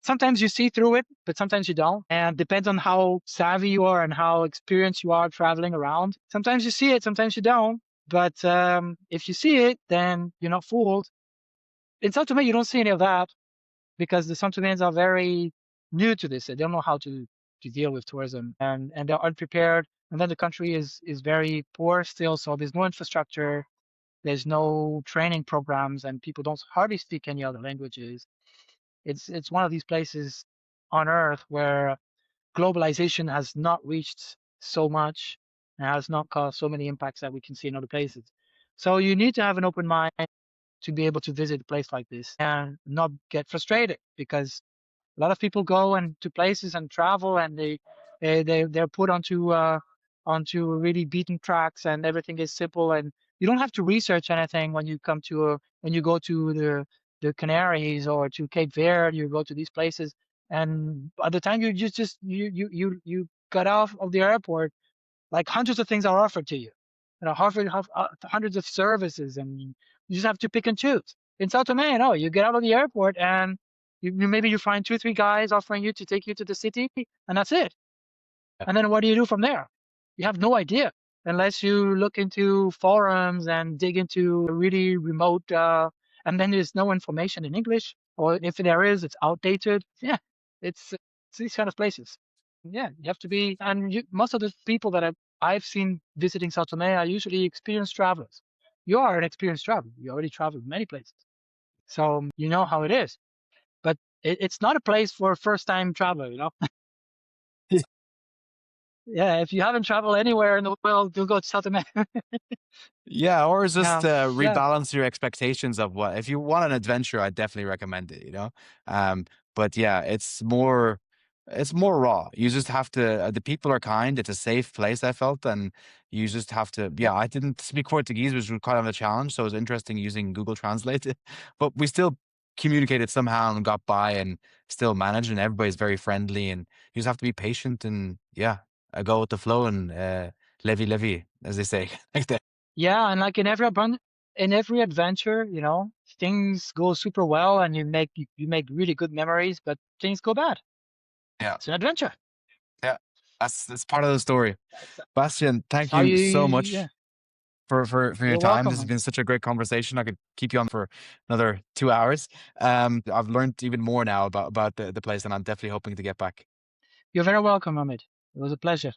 sometimes you see through it, but sometimes you don't. And depends on how savvy you are and how experienced you are traveling around. Sometimes you see it, sometimes you don't. But if you see it, then you're not fooled. In Sao Tome, you don't see any of that, because the Sao Tomeans are very new to this. They don't know how to deal with tourism, and they're unprepared. And then the country is very poor still, so there's no infrastructure, there's no training programs, and people don't hardly speak any other languages. It's one of these places on earth where globalization has not reached so much and has not caused so many impacts that we can see in other places. So you need to have an open mind to be able to visit a place like this and not get frustrated, because a lot of people go and to places and travel, and they're put onto really beaten tracks, and everything is simple, and you don't have to research anything when you go to the Canaries or to Cape Verde. You go to these places, and by the time you you got off of the airport, like hundreds of things are offered to you. Hundreds of services, and you just have to pick and choose. In Sao Tome, no, you get out of the airport, and maybe you find two, three guys offering you to take you to the city, and that's it. And then what do you do from there? You have no idea, unless you look into forums and dig into really remote, and then there's no information in English, or if there is, it's outdated. Yeah, it's these kind of places. Yeah, you have to be, and most of the people that I've seen visiting Sao Tome are usually experienced travelers. You are an experienced traveler. You already traveled many places, so you know how it is. But it's not a place for a first-time traveler. Yeah, if you haven't traveled anywhere in the world, do go to São Tomé. Yeah, or just Yeah, yeah, rebalance your expectations of what if you want an adventure, I definitely recommend it, you know. Um, but yeah, it's more raw. You just have to the people are kind, it's a safe place, I felt, and you just have to yeah, I didn't speak Portuguese, which was kind of a challenge, so it was interesting using Google Translate. But we still communicated somehow and got by and still managed, and everybody's very friendly, and you just have to be patient and yeah, go with the flow and levy levy, as they say. Like that. yeah. And like in every adventure, you know, things go super well, and you make really good memories, but things go bad. Yeah. It's an adventure. Yeah, that's part of the story. That's, Bastian, that's thank how you you. so Yeah, much for your you're time. This welcome, has man. been such a great conversation. I could keep you on for another 2 hours. I've learned even more now about the place, and I'm definitely hoping to get back. You're very welcome, Ahmed. It was a pleasure.